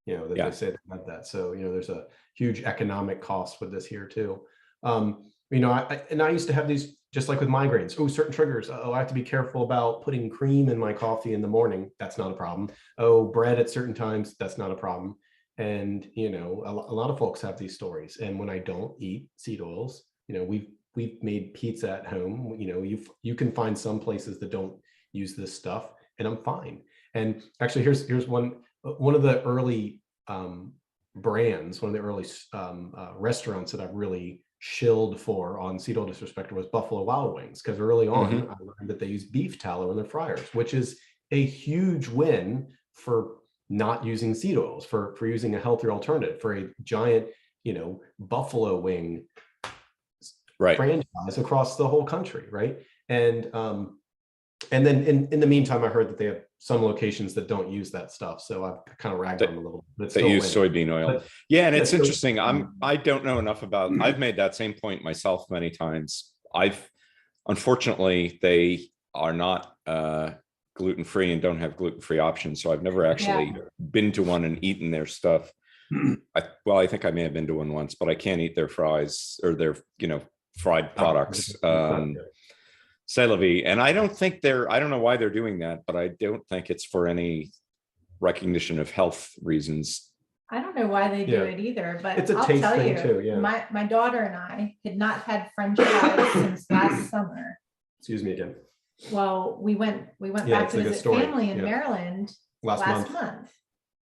That they say they have that. So there's a huge economic cost with this here too. I used to have these, just like with migraines. Oh, certain triggers. I have to be careful about putting cream in my coffee in the morning. That's not a problem. Oh, bread at certain times. That's not a problem. And, you know, a lot of folks have these stories. And when I don't eat seed oils, you know, we've made pizza at home. You know, you can find some places that don't use this stuff, and I'm fine. And actually, here's one of the early brands, one of the early restaurants that I've really shilled for on seed oil disrespector was Buffalo Wild Wings, because early on I learned that they use beef tallow in their fryers, which is a huge win for not using seed oils, for using a healthier alternative, for a giant, you know, buffalo wing franchise across the whole country, right? And then in the meantime, I heard that they have some locations that don't use that stuff, so I've kind of ragged on them a little bit. That use soybean oil. But, yeah, and it's interesting. I don't know enough about. I've made that same point myself many times. Unfortunately, they are not gluten-free and don't have gluten-free options, so I've never actually been to one and eaten their stuff. I think I may have been to one once, but I can't eat their fries or their, you know, fried products. C'est la vie. And I don't know why they're doing that, but I don't think it's for any recognition of health reasons. I don't know why they do it either, but it's a I'll taste tell thing you, too. Yeah. My daughter and I had not had French fries since last summer. Excuse me again. Well, we went back to visit family in Maryland last month.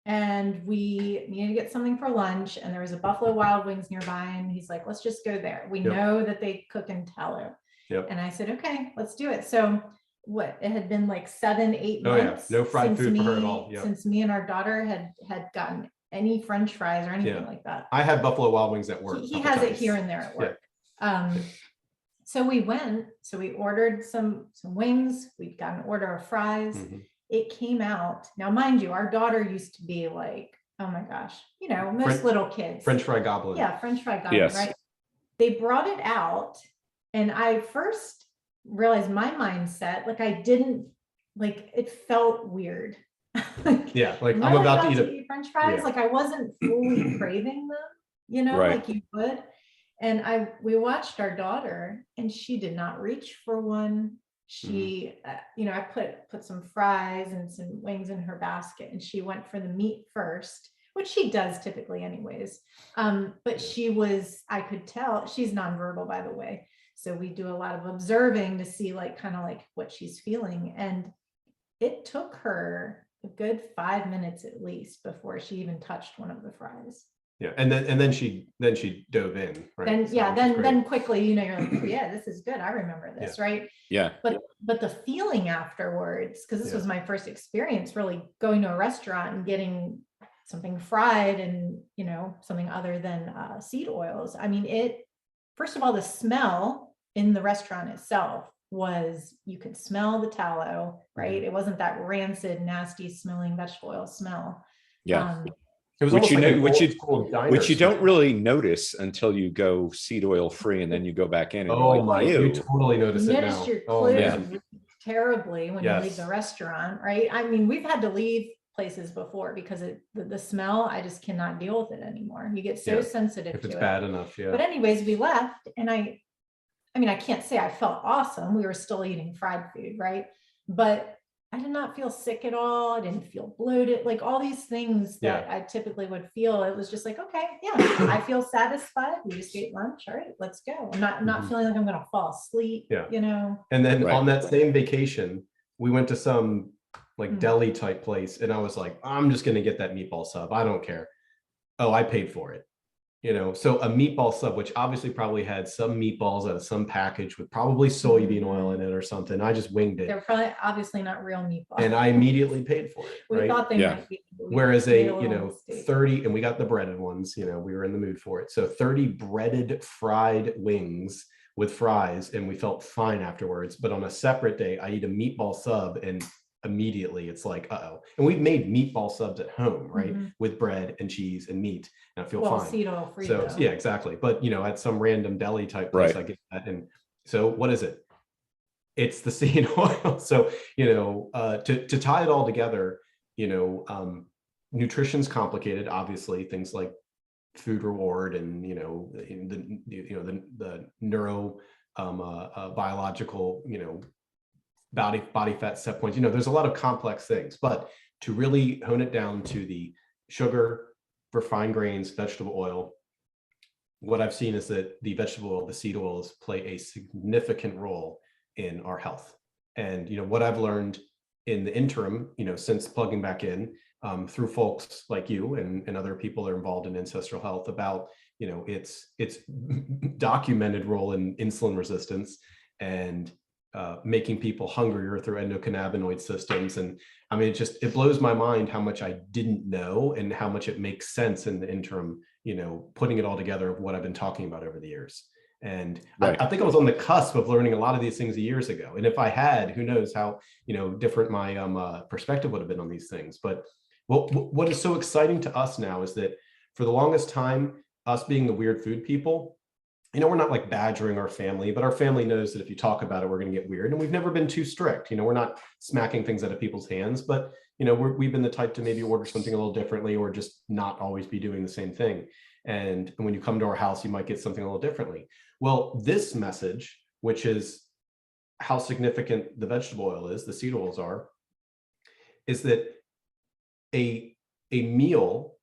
And we needed to get something for lunch, and there was a Buffalo Wild Wings nearby, and he's like, let's just go there. We know that they cook in tallow. And I said, okay, let's do it. So it had been like 7-8 months. No fried food for her at all. Since me and our daughter had gotten any French fries or anything like that. I had Buffalo Wild Wings at work. He has it here and there at work. So we ordered some wings. We'd got an order of fries. It came out. Now, mind you, our daughter used to be like, oh my gosh, you know, most little kids. French fry goblin. Yeah, French fry goblin, right? They brought it out, and I first realized my mindset, like it felt weird. I'm about to eat French fries. Like I wasn't fully craving them, you know, like you would. And we watched our daughter, and she did not reach for one. She, you know, I put some fries and some wings in her basket, and she went for the meat first, which she does typically anyways. But I could tell she's nonverbal, by the way. So we do a lot of observing to see kind of what she's feeling. And it took her a good 5 minutes at least before she even touched one of the fries. Yeah, and then she dove in, right? Then quickly, you know, you're like, oh, yeah, this is good. I remember this, right? Yeah. But the feeling afterwards, because this was my first experience really going to a restaurant and getting something fried and, you know, something other than seed oils. I mean, first of all, the smell in the restaurant itself you could smell the tallow, right? It wasn't that rancid, nasty smelling vegetable oil smell. Yeah. It was which you don't really notice until you go seed oil free, and then you go back in. And you totally notice it now. Your clothes terribly when you leave the restaurant, right? I mean, we've had to leave places before because the smell, I just cannot deal with it anymore. You get so sensitive if to it's it. bad enough. But anyways, we left, and I mean, I can't say I felt awesome. We were still eating fried food, right? But I did not feel sick at all. I didn't feel bloated, like all these things that I typically would feel. It was just like, okay, I feel satisfied. We just ate lunch. All right, let's go. I'm not feeling like I'm going to fall asleep, you know? And then on that same vacation, we went to some deli type place, and I was like, I'm just going to get that meatball sub. I don't care. Oh, I paid for it. You know, so a meatball sub, which obviously probably had some meatballs out of some package with probably soybean oil in it or something. I just winged it. They're probably obviously not real meatballs. And I immediately paid for it. We thought they might be. Whereas 30, and we got the breaded ones, you know, we were in the mood for it. So 30 breaded fried wings with fries, and we felt fine afterwards. But on a separate day, I eat a meatball sub, and immediately it's like, uh-oh. And we've made meatball subs at home, right? With bread and cheese and meat, and I feel fine. Seed oil free, so yeah, exactly. But you know, at some random deli type place, I get that. And so what is it? It's the seed oil. So, you know, to tie it all together, you know, nutrition's complicated, obviously, things like food reward and, you know, the neuro biological, you know, body fat set points, you know, there's a lot of complex things, but to really hone it down to the sugar, refined grains, vegetable oil, what I've seen is that the vegetable oil, the seed oils, play a significant role in our health. And what I've learned in the interim, since plugging back in, through folks like you and other people that are involved in ancestral health, about its documented role in insulin resistance and making people hungrier through endocannabinoid systems. And I mean, it blows my mind how much I didn't know and how much it makes sense in the interim, putting it all together of what I've been talking about over the years. And Right. I think I was on the cusp of learning a lot of these things years ago. And if I had, who knows how, different my perspective would have been on these things. But what is so exciting to us now is that for the longest time, us being the weird food people, we're not like badgering our family, but our family knows that if you talk about it, we're going to get weird. And we've never been too strict. We're not smacking things out of people's hands, but we've been the type to maybe order something a little differently or just not always be doing the same thing. And when you come to our house, you might get something a little differently. Well, this message, which is how significant the vegetable oil is, the seed oils are, is that a meal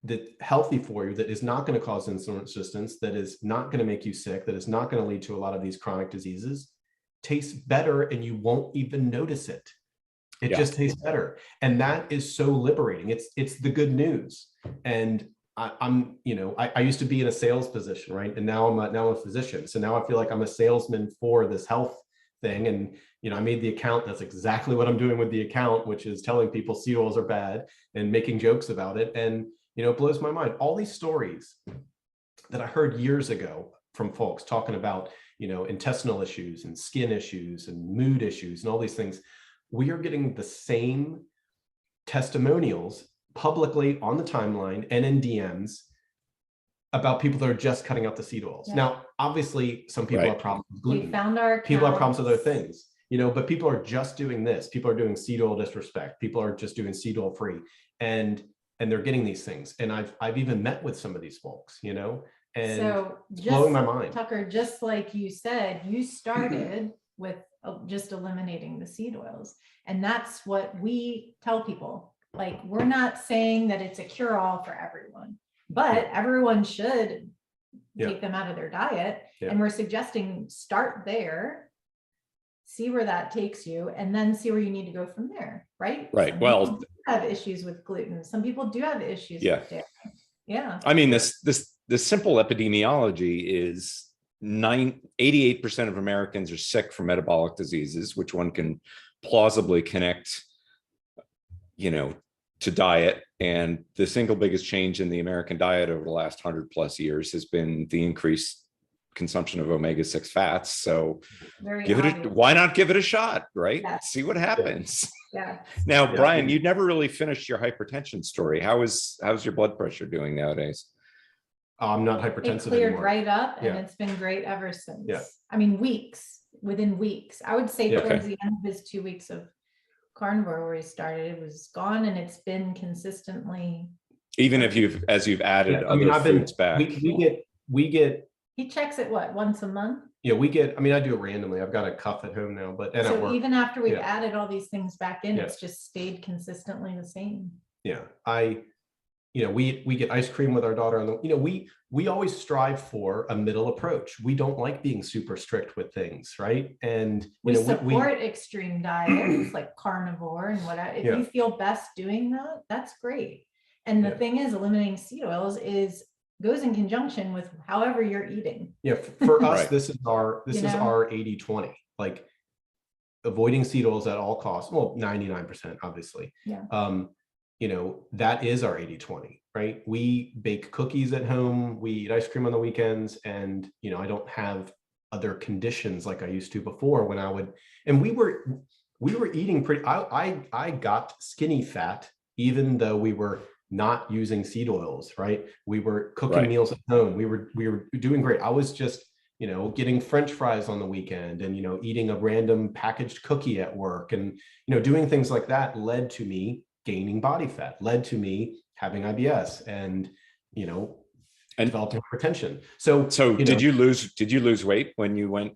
that's healthy for you, that is not going to cause insulin resistance, that is not going to make you sick, that is not going to lead to a lot of these chronic diseases, tastes better and you won't even notice it. It just tastes better. And that is so liberating. It's the good news. And I used to be in a sales position, right? And now I'm a physician. So now I feel like I'm a salesman for this health thing. And, I made the account. That's exactly what I'm doing with the account, which is telling people seed oils are bad and making jokes about it. And, it blows my mind. All these stories that I heard years ago from folks talking about, intestinal issues and skin issues and mood issues and all these things, we are getting the same testimonials publicly on the timeline and in DMs about people that are just cutting out the seed oils. Yeah. Now, obviously, some people have problems with gluten. We found our people have problems with other accounts. things, but people are just doing this. People are doing seed oil disrespect. People are just doing seed oil free, and they're getting these things. And I've even met with some of these folks, and So it's blowing my mind. Tucker, just like you said, you started with just eliminating the seed oils. And that's what we tell people. Like, we're not saying that it's a cure-all for everyone, but everyone should take them out of their diet. And we're suggesting start there, see where that takes you, and then see where you need to go from there, right? Right. Some Well, people do have issues with gluten. Some people do have issues with dairy. Yeah. I mean, this simple epidemiology is 88% of Americans are sick from metabolic diseases, which one can plausibly connect, to diet. And the single biggest change in the American diet over the last 100+ years has been the increased consumption of omega-6 fats. So why not give it a shot, right? Yes. See what happens. Yeah. Now, Brian, you never really finished your hypertension story. How's your blood pressure doing nowadays? I'm not hypertensive It cleared anymore. right up, and it's been great ever since. Yeah. I mean, within weeks. I would say towards the end of his 2 weeks of carnivore where he started, it was gone, and it's been consistently. Even if as you've added other foods back. We get. He checks it once a month? Yeah, we get, I do it randomly. I've got a cuff at home now, and at work. Even after we've added all these things back in, it's just stayed consistently the same. Yeah. We get ice cream with our daughter, and we always strive for a middle approach. We don't like being super strict with things, right? And we support extreme diets like carnivore and whatever. If you feel best doing that, that's great. And the thing is, eliminating seed oils goes in conjunction with however you're eating. Yeah, for us, this is our 80-20, like avoiding seed oils at all costs. Well, 99%, obviously. Yeah. That is our 80-20, right? We bake cookies at home, we eat ice cream on the weekends, and I don't have other conditions like I used to before when I would, and we were eating pretty, I got skinny fat, even though we were not using seed oils, right? We were cooking meals at home. We were doing great. I was just, getting French fries on the weekend and, eating a random packaged cookie at work, and, doing things like that led to me gaining body fat, led to me having IBS and, and developing hypertension. So did you lose weight when you went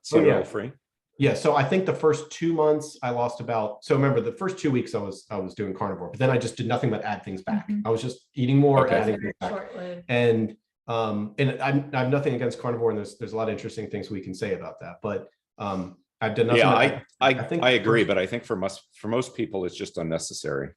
seed oil free? Yeah, so I think the first 2 months I lost about, so remember the first 2 weeks I was doing carnivore, but then I just did nothing but add things back. Mhm. I was just eating more, Okay. adding things back. Short-lived. And I have nothing against carnivore, and there's a lot of interesting things we can say about that. But I've done nothing. Yeah, I think I agree, but I think for most people, it's just unnecessary.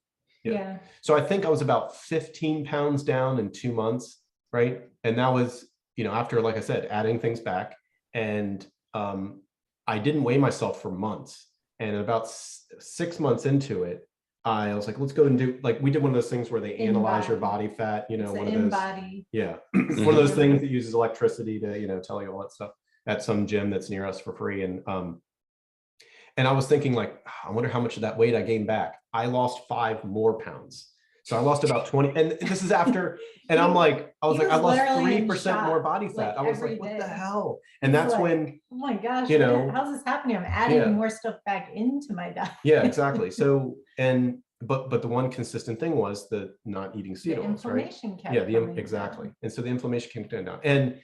Yeah. So I think I was about 15 pounds down in 2 months, right? And that was, after, like I said, adding things back. And I didn't weigh myself for months. And about 6 months into it, I was like, let's go and do, like, we did one of those things where they analyze your body fat, It's one an of those. in-body. Yeah. One of those things that uses electricity to, tell you all that stuff at some gym that's near us for free. And I was thinking, like, I wonder how much of that weight I gained back. I lost 5 more pounds. So I lost about 20. And this is after, and I was like, I lost 3% more body fat. I was like, what the hell? And that's like, when, oh my gosh, how's this happening? I'm adding more stuff back into my diet. Yeah, exactly. So, but the one consistent thing was the not eating seed oils, inflammation right? kept Yeah, coming exactly. down. And so the inflammation came down. And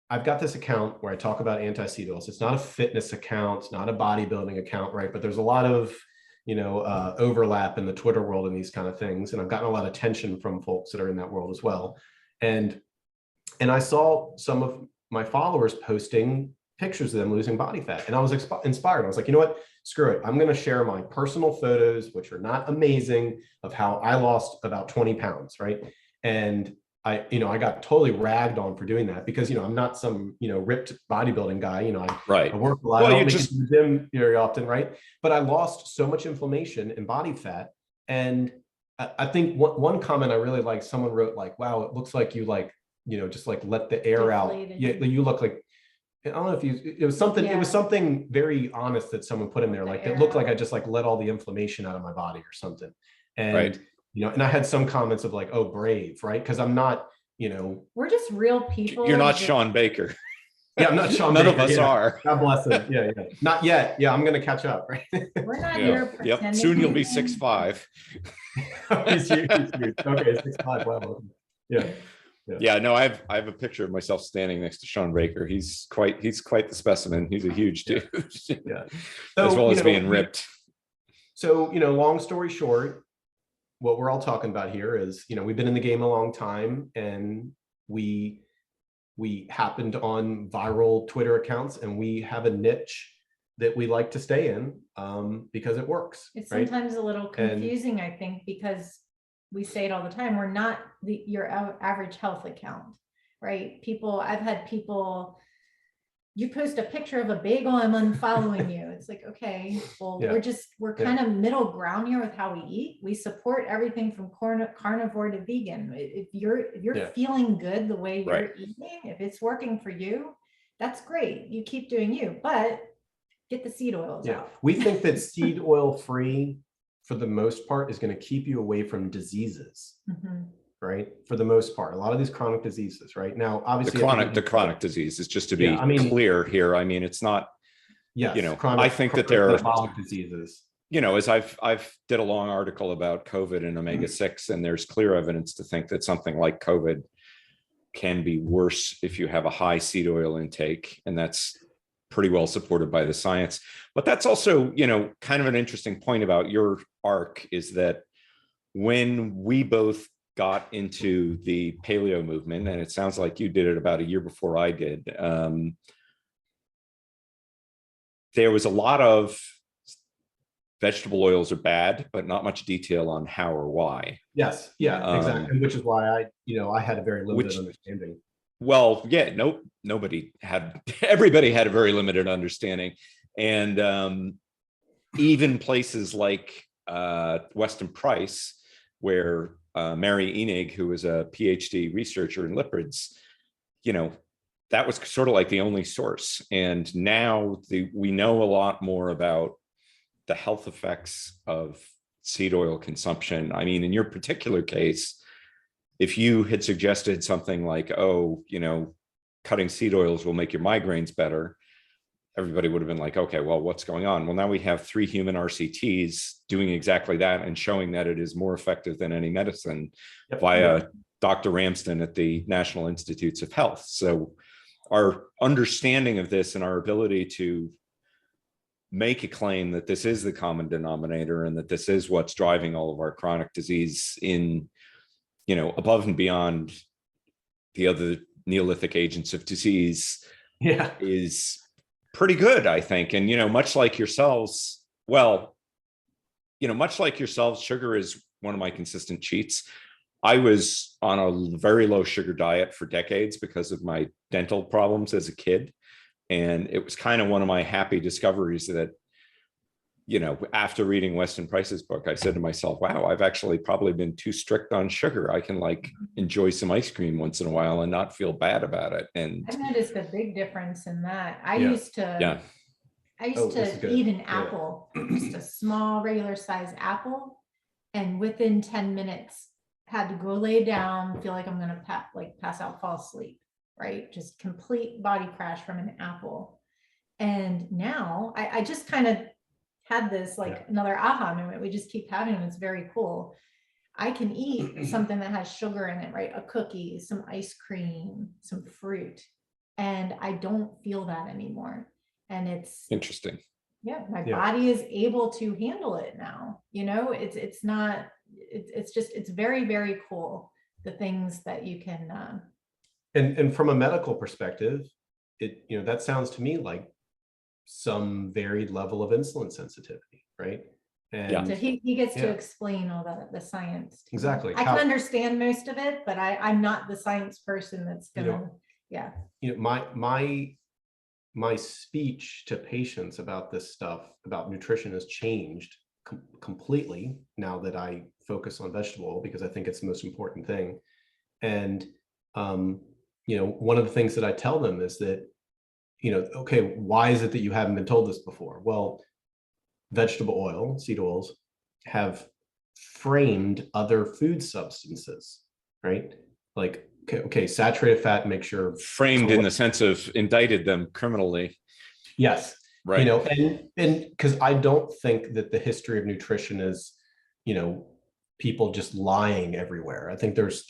I've got this account where I talk about anti-seed oils. It's not a fitness account, it's not a bodybuilding account, right? But there's a lot of overlap in the Twitter world and these kind of things. And I've gotten a lot of attention from folks that are in that world as well. And I saw some of my followers posting pictures of them losing body fat. And I was inspired. I was like, you know what? Screw it. I'm going to share my personal photos, which are not amazing, of how I lost about 20 pounds, right? And I got totally ragged on for doing that because, I'm not some, ripped bodybuilding guy. I work a lot. Well, I don't make it to the gym very often, right? But I lost so much inflammation and body fat. And I think one comment I really liked, someone wrote like, wow, it looks like you just like let the air Deflated. out. Yeah, you look like, I don't know if it was something, it was something very honest that someone put in there. Like it looked like I just like let all the inflammation out of my body or something. And, and I had some comments of like, oh, brave, right? Because I'm not, we're just real people. You're not Sean Baker. Yeah, I'm not Sean None Baker. of us are. God bless him. Yeah. Not yet. Yeah, I'm going to catch up, right? We're not here pretending. Soon you'll be 6'5". He's huge. Okay, 6'5". Wow. Yeah. No, I have a picture of myself standing next to Sean Baker. He's quite the specimen. He's a huge dude. Yeah. So, as well as being ripped. So, long story short, what we're all talking about here is, we've been in the game a long time, and we happened on viral Twitter accounts, and we have a niche that we like to stay in because it works. It's sometimes a little confusing, I think, because we say it all the time. We're not your average health account, right? I've had people, you post a picture of a bagel, I'm unfollowing you. It's like, okay, well, we're kind of middle ground here with how we eat. We support everything from carnivore to vegan. If you're feeling good the way you're eating, if it's working for you, that's great. You keep doing you, but get the seed oils out. We think that seed oil free, for the most part, is going to keep you away from diseases. Right? For the most part, a lot of these chronic diseases, right? Now, obviously the chronic disease is, just to be clear here. I mean, it's not, I think that there are diseases. As I've did a long article about COVID and omega-6, and there's clear evidence to think that something like COVID can be worse if you have a high seed oil intake, and that's pretty well supported by the science. But that's also, kind of an interesting point about your arc, is that when we both got into the paleo movement, and it sounds like you did it about a year before I did, there was a lot of vegetable oils are bad, but not much detail on how or why. Yes, yeah, exactly. And which is why I had a very limited understanding. Well, yeah, everybody had a very limited understanding. And even places like Weston Price, where Mary Enig, who was a PhD researcher in lipids, that was sort of like the only source. And now we know a lot more about the health effects of seed oil consumption. I mean, in your particular case, if you had suggested something like, cutting seed oils will make your migraines better, everybody would have been like, okay, well, what's going on? Well, now we have 3 human RCTs doing exactly that and showing that it is more effective than any medicine via Dr. Ramsden at the National Institutes of Health. So, our understanding of this and our ability to make a claim that this is the common denominator and that this is what's driving all of our chronic disease in, above and beyond the other Neolithic agents of disease, is pretty good, I think. And, much like yourselves, sugar is one of my consistent cheats. I was on a very low sugar diet for decades because of my dental problems as a kid. And it was kind of one of my happy discoveries that, after reading Weston Price's book, I said to myself, wow, I've actually probably been too strict on sugar. I can enjoy some ice cream once in a while and not feel bad about it. And I've noticed a big difference in that. I used to eat an apple, just a small regular size apple. And within 10 minutes had to go lay down, feel like I'm going to pass out, fall asleep, right? Just complete body crash from an apple. And now I just kind of had this another aha moment. We just keep having them. It's very cool. I can eat something that has sugar in it, right? A cookie, some ice cream, some fruit, and I don't feel that anymore. And it's interesting. Yeah, my body is able to handle it now. It's not, it's very, very cool, the things that you can. And from a medical perspective, that sounds to me like some varied level of insulin sensitivity, right? And so he gets to explain all the science. Exactly. I can understand most of it, but I'm not the science person that's gonna, my speech to patients about this stuff, about nutrition, has changed completely now that I focus on vegetable oil, because I think it's the most important thing. And, one of the things that I tell them is that, okay, why is it that you haven't been told this before? Well, vegetable oil, seed oils, have framed other food substances, right? Like, okay, saturated fat makes your framed in the sense of indicted them criminally. Yes. Right. And because I don't think that the history of nutrition is, people just lying everywhere. I think there's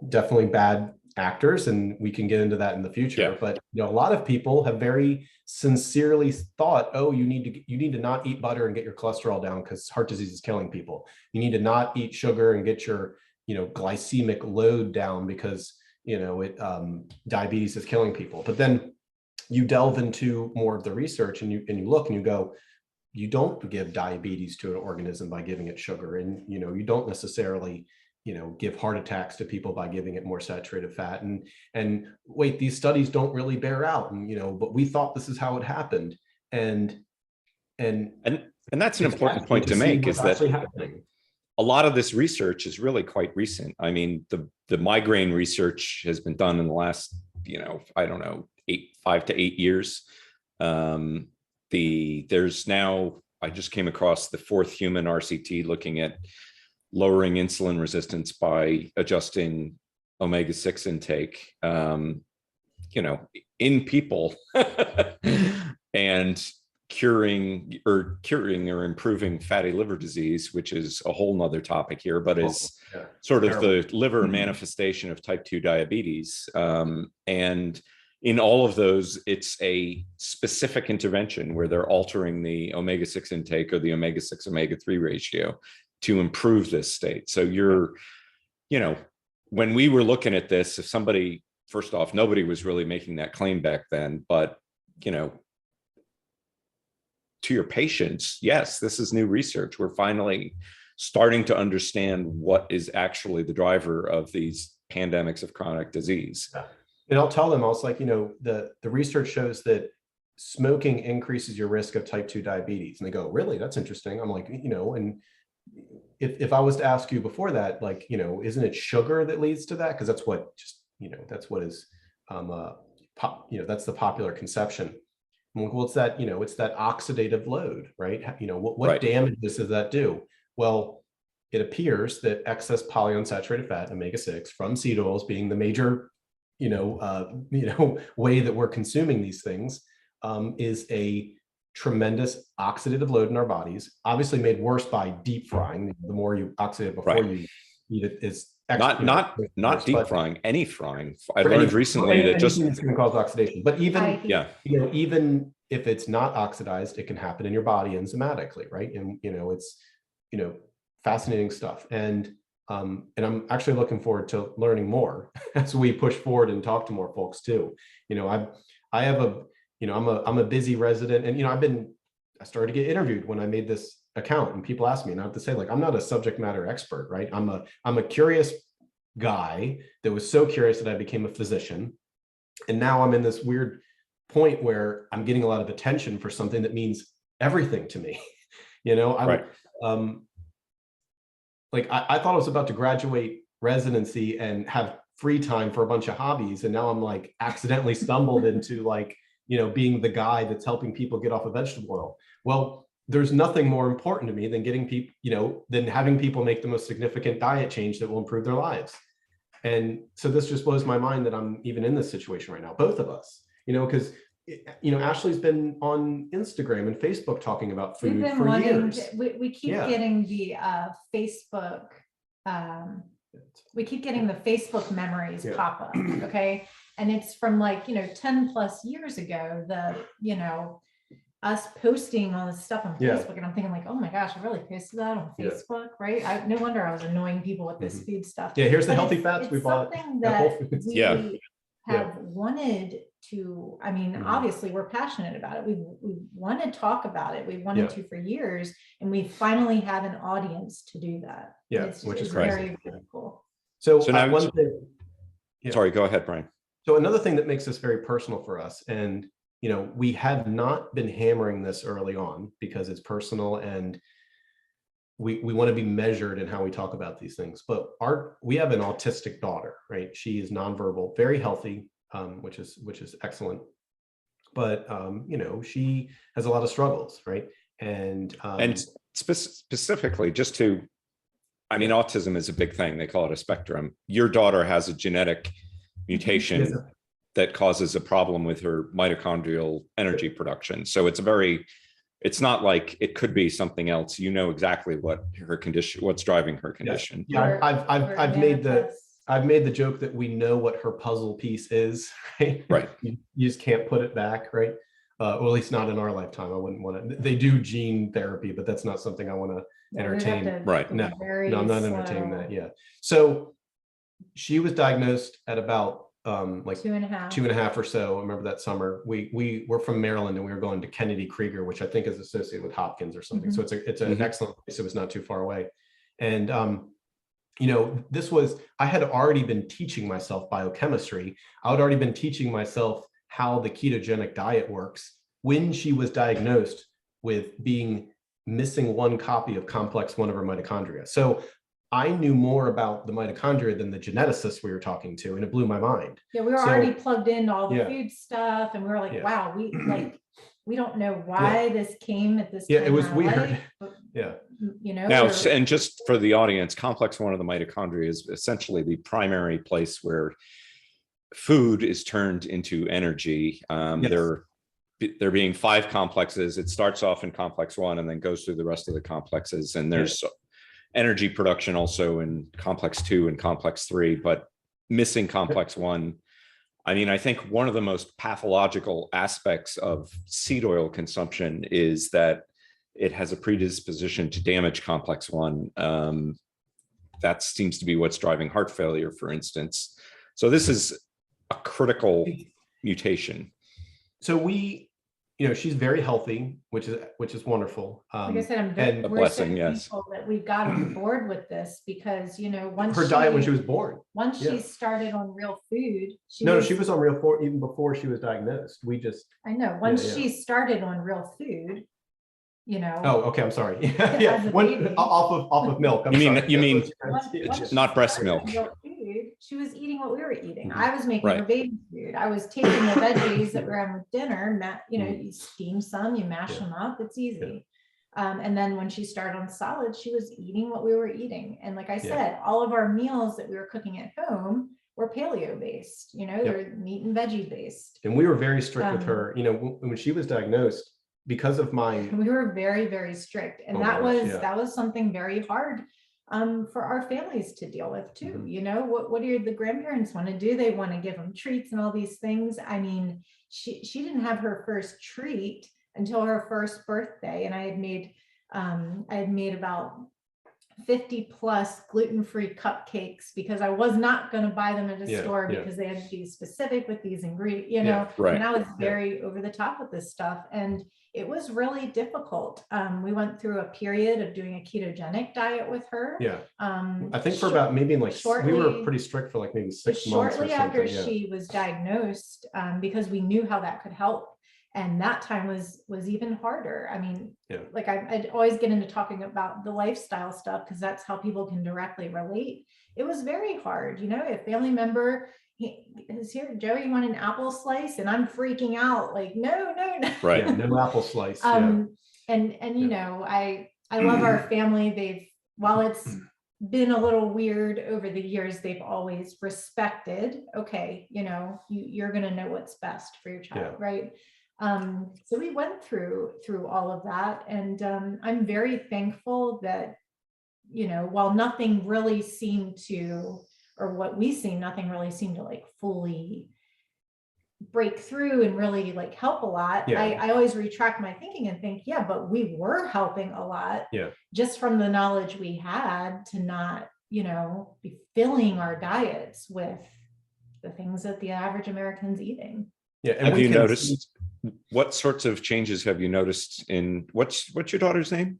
definitely bad actors, and we can get into that in the future. But a lot of people have very sincerely thought, oh, you need to not eat butter and get your cholesterol down because heart disease is killing people. You need to not eat sugar and get your glycemic load down because diabetes is killing people. But then you delve into more of the research and you look and you go, you don't give diabetes to an organism by giving it sugar, and you don't necessarily give heart attacks to people by giving it more saturated fat. And wait, these studies don't really bear out. And but we thought this is how it happened. And that's an important point to make, is that a lot of this research is really quite recent. I mean, the migraine research has been done in the last, I don't know, 5 to 8 years. There's now, I just came across the 4th human RCT looking at lowering insulin resistance by adjusting omega-6 intake, in people and curing or improving fatty liver disease, which is a whole nother topic here, but is sort of the liver manifestation of type 2 diabetes. And in all of those, it's a specific intervention where they're altering the omega-6 intake or the omega-6 omega-3 ratio to improve this state. So when we were looking at this, if somebody, first off, nobody was really making that claim back then, but, to your patients, yes, this is new research. We're finally starting to understand what is actually the driver of these pandemics of chronic disease. And I'll tell them, I was like, the research shows that smoking increases your risk of type 2 diabetes. And they go, really? That's interesting. I'm like, and if I was to ask you before that, like, isn't it sugar that leads to that? Because that's what that's what is, that's the popular conception. Well, it's that, it's that oxidative load, right? What damages does that do? Well, it appears that excess polyunsaturated fat, omega-6, from seed oils being the major, way that we're consuming these things, is a tremendous oxidative load in our bodies, obviously made worse by deep frying. The more you oxidate before you eat it, is Not deep but frying, any frying. I for learned recently that just, anything that's going to cause oxidation. But even, yeah, even if it's not oxidized, it can happen in your body enzymatically, right? And, it's, fascinating stuff. And I'm actually looking forward to learning more as we push forward and talk to more folks too. I have a, I'm a busy resident, and, I started to get interviewed when I made this account, and people ask me, and I have to say, like, I'm not a subject matter expert, right? I'm a curious guy that was so curious that I became a physician. And now I'm in this weird point where I'm getting a lot of attention for something that means everything to me. right. Like I thought I was about to graduate residency and have free time for a bunch of hobbies. And now I'm like accidentally stumbled into like, being the guy that's helping people get off of vegetable oil. Well, there's nothing more important to me than getting people, than having people make the most significant diet change that will improve their lives. And so this just blows my mind that I'm even in this situation right now, both of us, because Ashley's been on Instagram and Facebook talking about food for years. We keep getting the Facebook, we keep getting the Facebook memories pop up, okay? And it's from like, 10 plus years ago, us posting all this stuff on Facebook, and I'm thinking like, oh my gosh, I really posted that on Facebook, right? No wonder I was annoying people with this food stuff. Yeah, here's the healthy fats we bought. Something that we have wanted to, obviously we're passionate about it. We want to talk about it. We wanted to for years, and we finally have an audience to do that. Yeah, which is crazy. Very, very cool. So now one thing. Sorry, go ahead, Brian. So another thing that makes this very personal for us, and we have not been hammering this early on because it's personal, and we want to be measured in how we talk about these things. But we have an autistic daughter, right? She is nonverbal, very healthy, which is excellent. But she has a lot of struggles, right? And specifically, autism is a big thing. They call it a spectrum. Your daughter has a genetic mutation that causes a problem with her mitochondrial energy production. So it's not like it could be something else. Exactly what her condition, what's driving her condition. Yeah, I've made the joke that we know what her puzzle piece is, right? Right. You just can't put it back, right? Well, at least not in our lifetime. I wouldn't want to. They do gene therapy, but that's not something I want to entertain. Right. No, I'm not entertaining that. Yeah. So she was diagnosed at about like 2.5 or so. I remember that summer. We were from Maryland, and we were going to Kennedy Krieger, which I think is associated with Hopkins or something. So it's an excellent place. It was not too far away. And I had already been teaching myself biochemistry. I had already been teaching myself how the ketogenic diet works when she was diagnosed with being missing one copy of complex 1 of her mitochondria. So I knew more about the mitochondria than the geneticists we were talking to, and it blew my mind. Yeah, we were already plugged into all the food stuff, and we were like, wow, we don't know why this came at this time. Yeah, it was weird. Life, Now, and just for the audience, complex 1 of the mitochondria is essentially the primary place where food is turned into energy. There being 5 complexes. It starts off in complex 1 and then goes through the rest of the complexes. And there's energy production also in complex 2 and complex 3, but missing complex 1. I think one of the most pathological aspects of seed oil consumption is that it has a predisposition to damage complex 1. That seems to be what's driving heart failure, for instance. So this is a critical mutation. So she's very healthy, which is wonderful. Like I said, a blessing, yes. That we got on board with this because once her diet when she was born. Once she started on real food, she was on real food even before she was diagnosed. Once she started on real food, Oh, okay. I'm sorry. Yeah. Off of milk. You mean not breast milk? She was eating what we were eating. I was making her baby food. I was taking the veggies that were on with dinner. You steam some, you mash them up. It's easy. And then when she started on solids, she was eating what we were eating. And like I said, all of our meals that we were cooking at home were paleo based. They're meat and veggie based. And we were very strict with her. When she was diagnosed, because of we were very, very strict. And that was something very hard for our families to deal with too. Mhm. You know, what do the grandparents want to do? They want to give them treats and all these things. I mean, she didn't have her first treat until her first birthday, and I had made about 50 plus gluten-free cupcakes because I was not going to buy them at a Yeah, store yeah. because they had to be specific with these ingredients, you Yeah, know, right. and I was very over the top with this stuff. And it was really difficult. We went through a period of doing a ketogenic diet with her. Yeah. I think for about maybe like, we were pretty strict for like maybe 6 months or shortly after something. Yeah. she was diagnosed, because we knew how that could help. And that time was even harder. I mean, Yeah. like I'd always get into talking about the lifestyle stuff because that's how people can directly relate. It was very hard. You know, a family member is here, Joe, you want an apple slice? And I'm freaking out like, no. Right. Yeah, no apple slice. And you know, I love our family. While it's been a little weird over the years, they've always respected, okay, you know, you're going to know what's best for your child. Right. So we went through all of that, and I'm very thankful that, you know, while nothing really seemed to, or what we see, nothing really seemed to like fully break through and really like help a lot. Yeah. I always retract my thinking and think, yeah, but we were helping a lot. Yeah. Just from the knowledge we had to not, you know, be filling our diets with the things that the average American's eating. Yeah. And Have you noticed, what sorts of changes have you noticed in, what's your daughter's name?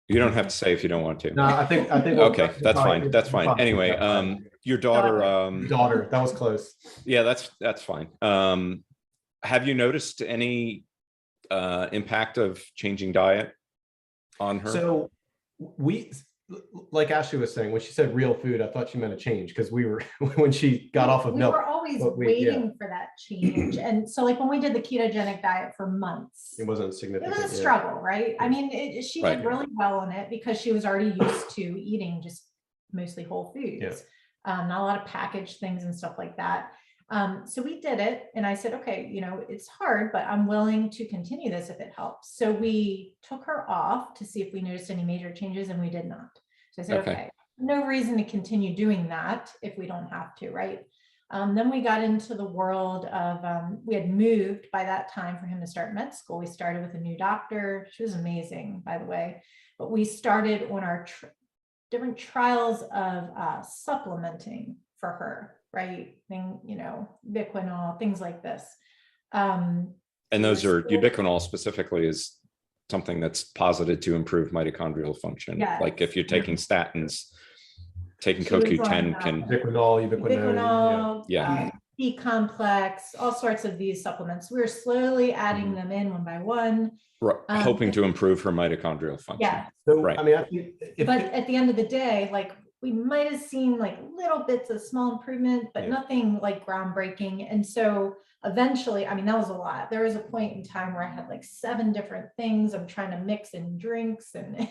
You don't have to say if you don't want to. No, I think okay, that's fine. That's fine. Anyway, your daughter, daughter, that was close. Yeah, that's fine. Have you noticed any impact of changing diet on her? So we, like Ashley was saying, when she said real food, I thought she meant a change, because we were, when she got off of milk. We were always waiting for that change. And so like when we did the ketogenic diet for months, it wasn't significant. It was a struggle, right? I mean, she did really well on it because she was already used to eating just mostly whole foods, not a lot of packaged things and stuff like that. So we did it, and I said, okay, you know, it's hard, but I'm willing to continue this if it helps. So we took her off to see if we noticed any major changes, and we did not. So I said, okay, no reason to continue doing that if we don't have to, right? Then we got into the world of, we had moved by that time for him to start med school. We started with a new doctor. She was amazing, by the way, but we started on our different trials of supplementing for her, right? You know, ubiquinol, things like this. And those are, ubiquinol specifically is something that's posited to improve mitochondrial function. Like if you're taking statins, taking CoQ10 can ubiquinol, B complex, all sorts of these supplements. We're slowly adding them in one by one, hoping to improve her mitochondrial function. Yeah. So, I mean, I think but at the end of the day, like we might have seen like little bits of small improvement, but nothing like groundbreaking. And so eventually, I mean, that was a lot. There was a point in time where I had like 7 different things I'm trying to mix in drinks, and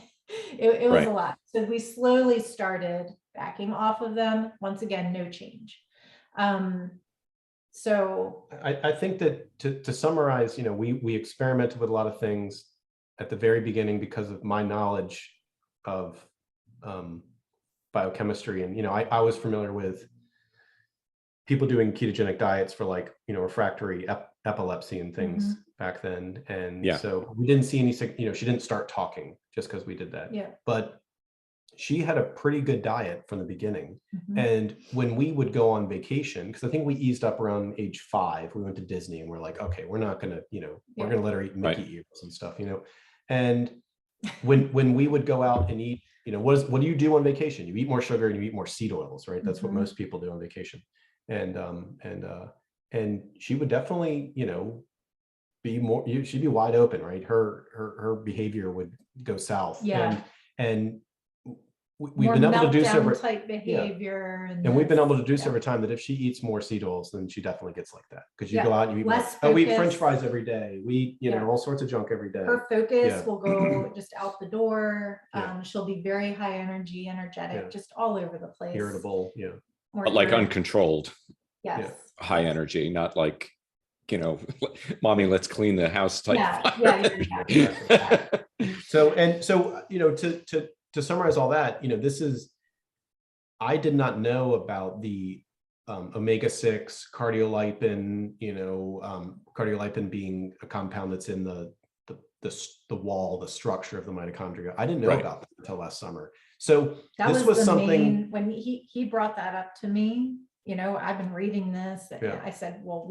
it was a lot. So we slowly started backing off of them. Once again, no change. So I think that to summarize, you know, we experimented with a lot of things at the very beginning because of my knowledge of biochemistry. And, you know, I was familiar with people doing ketogenic diets for like, you know, refractory epilepsy and things back then. And so we didn't see any, you know, she didn't start talking just because we did that. But she had a pretty good diet from the beginning. And when we would go on vacation, because I think we eased up around age 5, we went to Disney, and we're like, okay, we're not going to, you know, we're going to let her eat Mickey ears and stuff, you know. And when we would go out and eat, you know, what do you do on vacation? You eat more sugar and you eat more seed oils, right? That's what most people do on vacation. And she would definitely, you know, be more, she'd be wide open, right? Her behavior would go south. And we've been able to do so type behavior, and we've been able to do so over time, that if she eats more seed oils, then she definitely gets like that, because you go out and you eat more, we eat French fries every day, we eat, you know, all sorts of junk every day. Her focus will go just out the door. She'll be very high energy, energetic, just all over the place, irritable, but like uncontrolled, yes, high energy, not like mommy, let's clean the house type. Yeah. So to summarize all that, I did not know about the omega-6 cardiolipin, cardiolipin being a compound that's in the wall, the structure of the mitochondria. I didn't know about that until last summer. So that this was something when he brought that up to me, I've been reading this. Yeah. I said, well,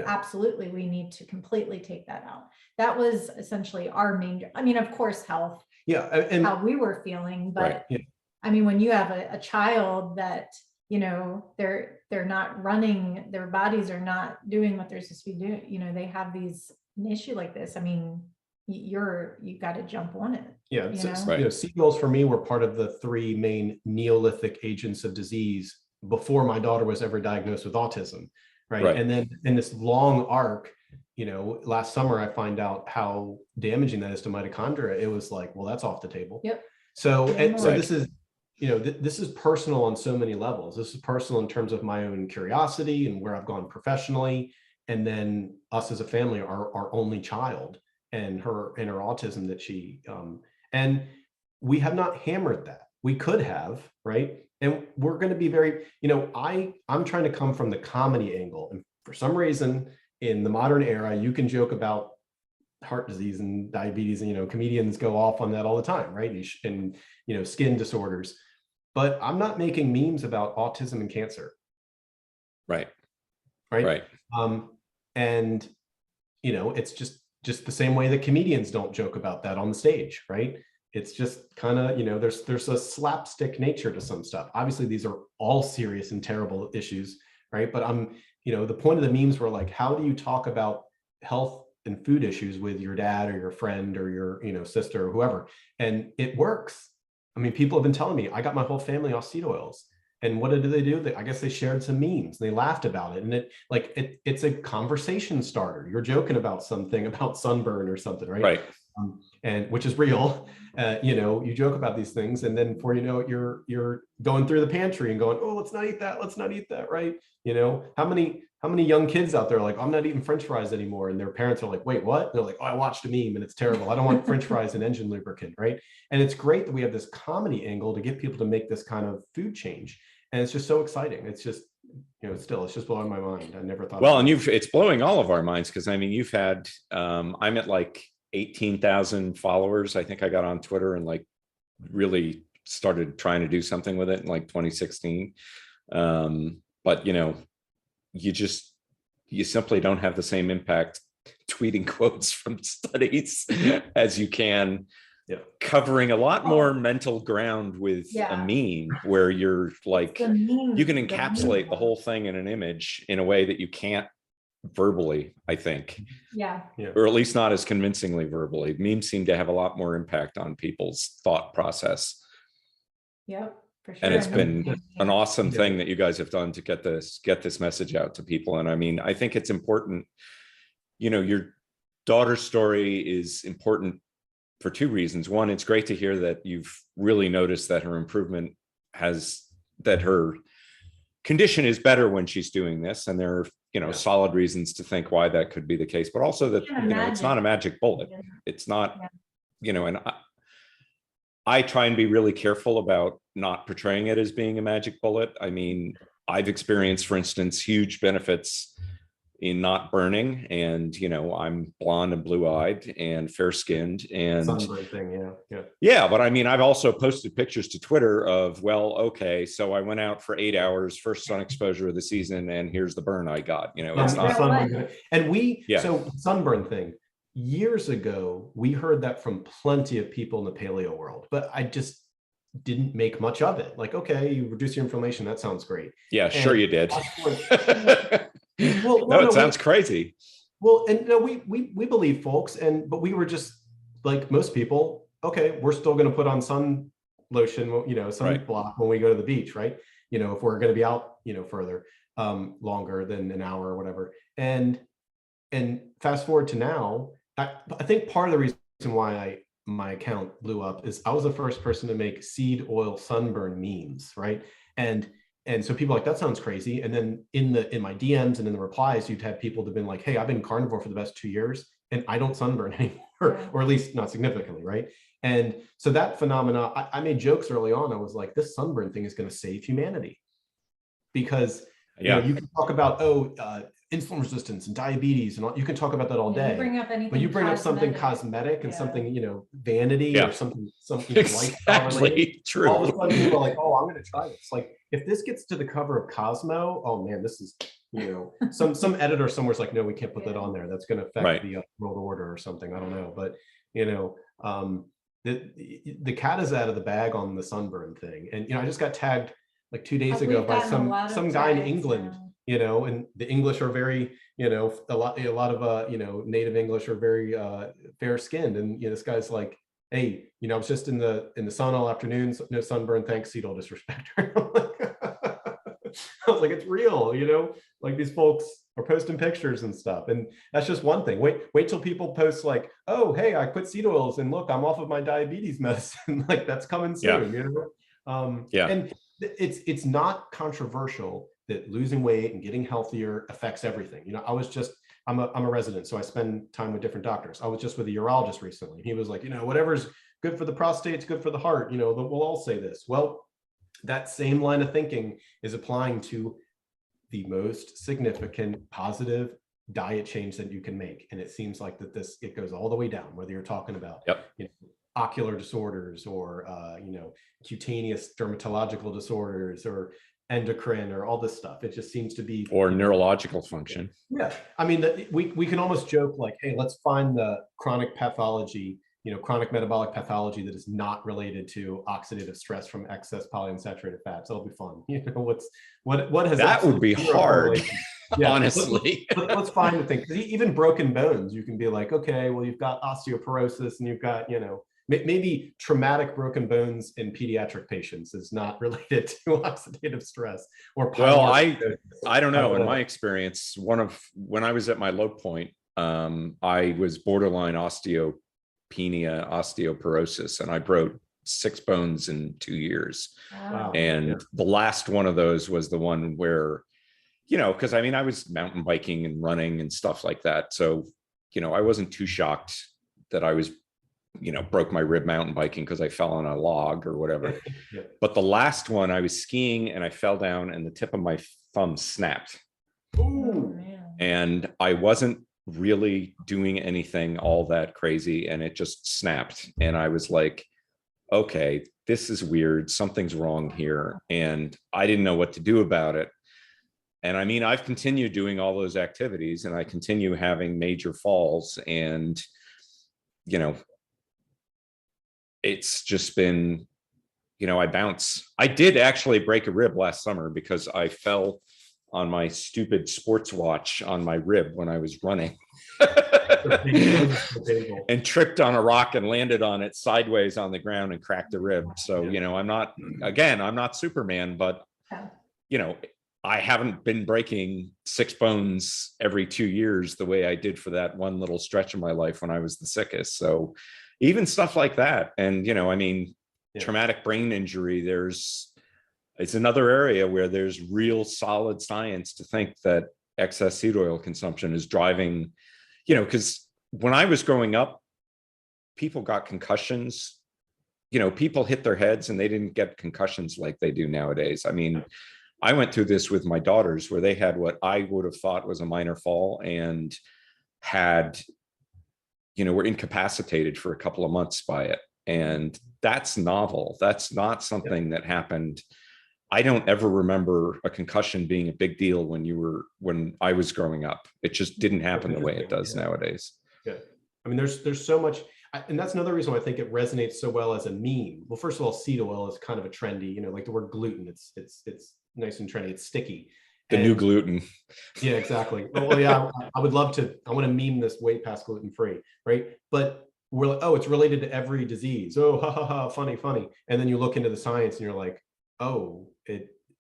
absolutely, we need to completely take that out. That was essentially our main, of course, health, and how we were feeling, but when you have a child that, they're not running, their bodies are not doing what they're supposed to be doing, they have an issue like this. You got to jump on it. Yeah. Seed oils for me were part of the 3 main Neolithic agents of disease before my daughter was ever diagnosed with autism. Right. And then in this long arc, last summer, I find out how damaging that is to mitochondria. It was like, well, that's off the table. Yep. So this is, this is personal on so many levels. This is personal in terms of my own curiosity and where I've gone professionally. And then us as a family, our only child and her autism that she, and we have not hammered that. We could have, right? And we're going to be very, I'm trying to come from the comedy angle. And for some reason in the modern era, you can joke about heart disease and diabetes, and, comedians go off on that all the time, right? And skin disorders. But I'm not making memes about autism and cancer. Right. And, it's just the same way that comedians don't joke about that on the stage, right? It's just kind of, there's a slapstick nature to some stuff. Obviously, these are all serious and terrible issues, right? But the point of the memes were like, how do you talk about health and food issues with your dad or your friend or your, sister or whoever? And it works. People have been telling me, I got my whole family off seed oils. And what did they do? I guess they shared some memes. They laughed about it. And it's a conversation starter. You're joking about something about sunburn or something, right? Right. And which is real. You joke about these things, and then before you know it, you're going through the pantry and going, oh, let's not eat that, right? How many young kids out there are like, I'm not eating French fries anymore, and their parents are like, wait, what? And they're like, oh, I watched a meme and it's terrible. I don't want French fries and engine lubricant, right? And it's great that we have this comedy angle to get people to make this kind of food change, and it's just so exciting. It's just it's just blowing my mind. I never thought. Well, and it's blowing all of our minds because you've had I'm at like 18,000 followers. I think I got on Twitter and like really started trying to do something with it in like 2016. But you simply don't have the same impact tweeting quotes from studies as you can covering a lot more mental ground with a meme where you're like, you can encapsulate the whole thing in an image in a way that you can't verbally, I think. Or at least not as convincingly verbally. Memes seem to have a lot more impact on people's thought process. Yep, for sure. And it's been an awesome thing that you guys have done to get this message out to people. And I think it's important. Your daughter's story is important for 2 reasons. One, it's great to hear that you've really noticed that her improvement that her condition is better when she's doing this. And there are, solid reasons to think why that could be the case, but also that, it's not a magic bullet. It's not, and I try and be really careful about not portraying it as being a magic bullet. I've experienced, for instance, huge benefits in not burning, and I'm blonde and blue-eyed and fair-skinned and sunburn thing, but I've also posted pictures to Twitter of, well, okay, so I went out for 8 hours, first sun exposure of the season, and here's the burn I got. It's not sunburn. And so sunburn thing, years ago we heard that from plenty of people in the paleo world, but I just didn't make much of it. Like, okay, you reduce your inflammation, that sounds great. Sure you did. It sounds crazy. Well, and we believe folks, but we were just like most people, okay, we're still going to put on sun lotion, sunblock when we go to the beach, right? If we're going to be out, further, longer than an hour or whatever. And fast forward to now, I think part of the reason why my account blew up is I was the first person to make seed oil sunburn memes, right? And And so people are like, that sounds crazy. And then in my DMs and in the replies, you'd have people that have been like, hey, I've been carnivore for the best 2 years and I don't sunburn anymore, or at least not significantly, right? And so that phenomena, I made jokes early on. I was like, this sunburn thing is going to save humanity, because you know, you can talk about insulin resistance and diabetes and all, you can talk about that all day. But you bring up something cosmetic and something, you know, vanity or something lifestyle related. True. All of a sudden people are like, oh, I'm going to try this. Like, if this gets to the cover of Cosmo, oh man, this is, you know, some editor somewhere's like, no, we can't put that on there. That's going to affect the world order or something. I don't know, but you know, the cat is out of the bag on the sunburn thing. And you know, I just got tagged like 2 days ago by some guy in England, you know, and the English are very, you know, a lot of you know, native English are very fair skinned, and you know, this guy's like, hey, you know, I was just in the sun all afternoon, no sunburn, thanks, Seed all disrespect. I was like, it's real, you know, like these folks are posting pictures and stuff, and that's just one thing. Wait till people post like, oh, hey, I quit seed oils and look, I'm off of my diabetes medicine. Like, that's coming soon, you know. And it's not controversial that losing weight and getting healthier affects everything. You know, I'm a resident, so I spend time with different doctors. I was just with a urologist recently. He was like, you know, whatever's good for the prostate, it's good for the heart. You know, we'll all say this. Well, that same line of thinking is applying to the most significant positive diet change that you can make. And it seems like that it goes all the way down, whether you're talking about you know, ocular disorders or you know, cutaneous dermatological disorders or endocrine or all this stuff. It just seems to be, or neurological function. Yeah, I mean, we can almost joke like, hey, let's find the chronic pathology, you know, chronic metabolic pathology that is not related to oxidative stress from excess polyunsaturated fats. That'll be fun. You know, what has that would be hard. Yeah, honestly. Let's find the thing. Even broken bones, you can be like, okay, well, you've got osteoporosis and you've got, you know, maybe traumatic broken bones in pediatric patients is not related to oxidative stress or. Well, I don't know. In my experience, when I was at my low point, I was borderline osteoporosis, and I broke 6 bones in 2 years. Wow. And the last one of those was the one where, you know, because I mean, I was mountain biking and running and stuff like that. So, you know, I wasn't too shocked that I was, you know, broke my rib mountain biking because I fell on a log or whatever. But the last one, I was skiing and I fell down and the tip of my thumb snapped. Ooh. And I wasn't really doing anything all that crazy, and it just snapped. And I was like, okay, this is weird. Something's wrong here. And I didn't know what to do about it. And I mean, I've continued doing all those activities and I continue having major falls, and, you know, it's just been, you know, I bounce. I did actually break a rib last summer because I fell on my stupid sports watch on my rib when I was running and tripped on a rock and landed on it sideways on the ground and cracked the rib. So, you know, I'm not Superman, but, you know, I haven't been breaking 6 bones every 2 years the way I did for that one little stretch of my life when I was the sickest. So even stuff like that. And, you know, I mean, traumatic brain injury, it's another area where there's real solid science to think that excess seed oil consumption is driving, you know, because when I was growing up, people got concussions, you know, people hit their heads and they didn't get concussions like they do nowadays. I mean, I went through this with my daughters where they had what I would have thought was a minor fall and had, you know, were incapacitated for a couple of months by it. And that's novel. That's not something that happened. I don't ever remember a concussion being a big deal when I was growing up. It just didn't happen the way it does nowadays. Yeah. I mean, there's so much, and that's another reason why I think it resonates so well as a meme. Well, first of all, seed oil is kind of a trendy, you know, like the word gluten, it's nice and trendy. It's sticky. The new gluten. Yeah, exactly. Well, yeah, I want to meme this way past gluten free, right? But we're like, oh, it's related to every disease. Oh, ha ha ha, funny. And then you look into the science and you're like, oh,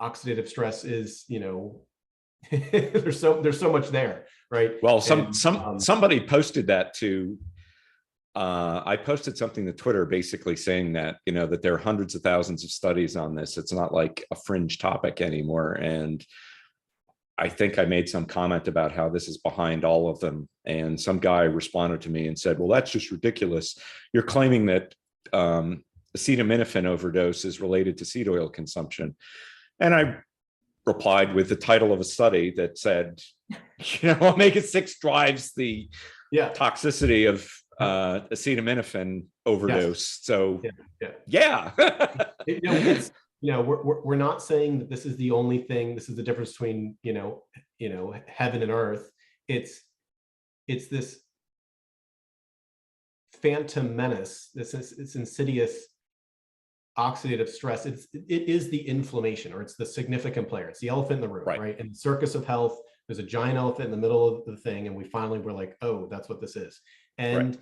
oxidative stress is, you know, there's so much there, right? Well, somebody posted that to I posted something to Twitter basically saying that, that there are hundreds of thousands of studies on this. It's not like a fringe topic anymore. And I think I made some comment about how this is behind all of them. And some guy responded to me and said, well, that's just ridiculous. You're claiming that acetaminophen overdose is related to seed oil consumption. And I replied with the title of a study that said, omega-6 drives the toxicity of acetaminophen overdose. Yes. So yeah. We're not saying that this is the only thing. This is the difference between heaven and earth. It's this phantom menace. It's insidious oxidative stress. It is the inflammation, or it's the significant player. It's the elephant in the room, right? In the circus of health, there's a giant elephant in the middle of the thing, and we finally were like, oh, that's what this is. And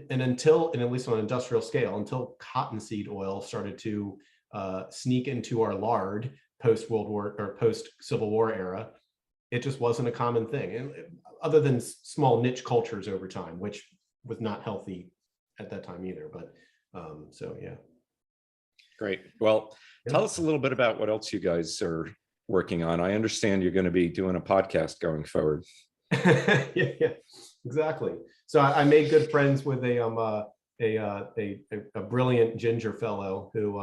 until, at least on an industrial scale, until cottonseed oil started to sneak into our lard post-World War or post-Civil War era, it just wasn't a common thing, and other than small niche cultures over time, which was not healthy at that time either. But so yeah. Great. Well, tell us a little bit about what else you guys are working on. I understand you're going to be doing a podcast going forward. yeah, exactly. So I made good friends with a brilliant ginger fellow who's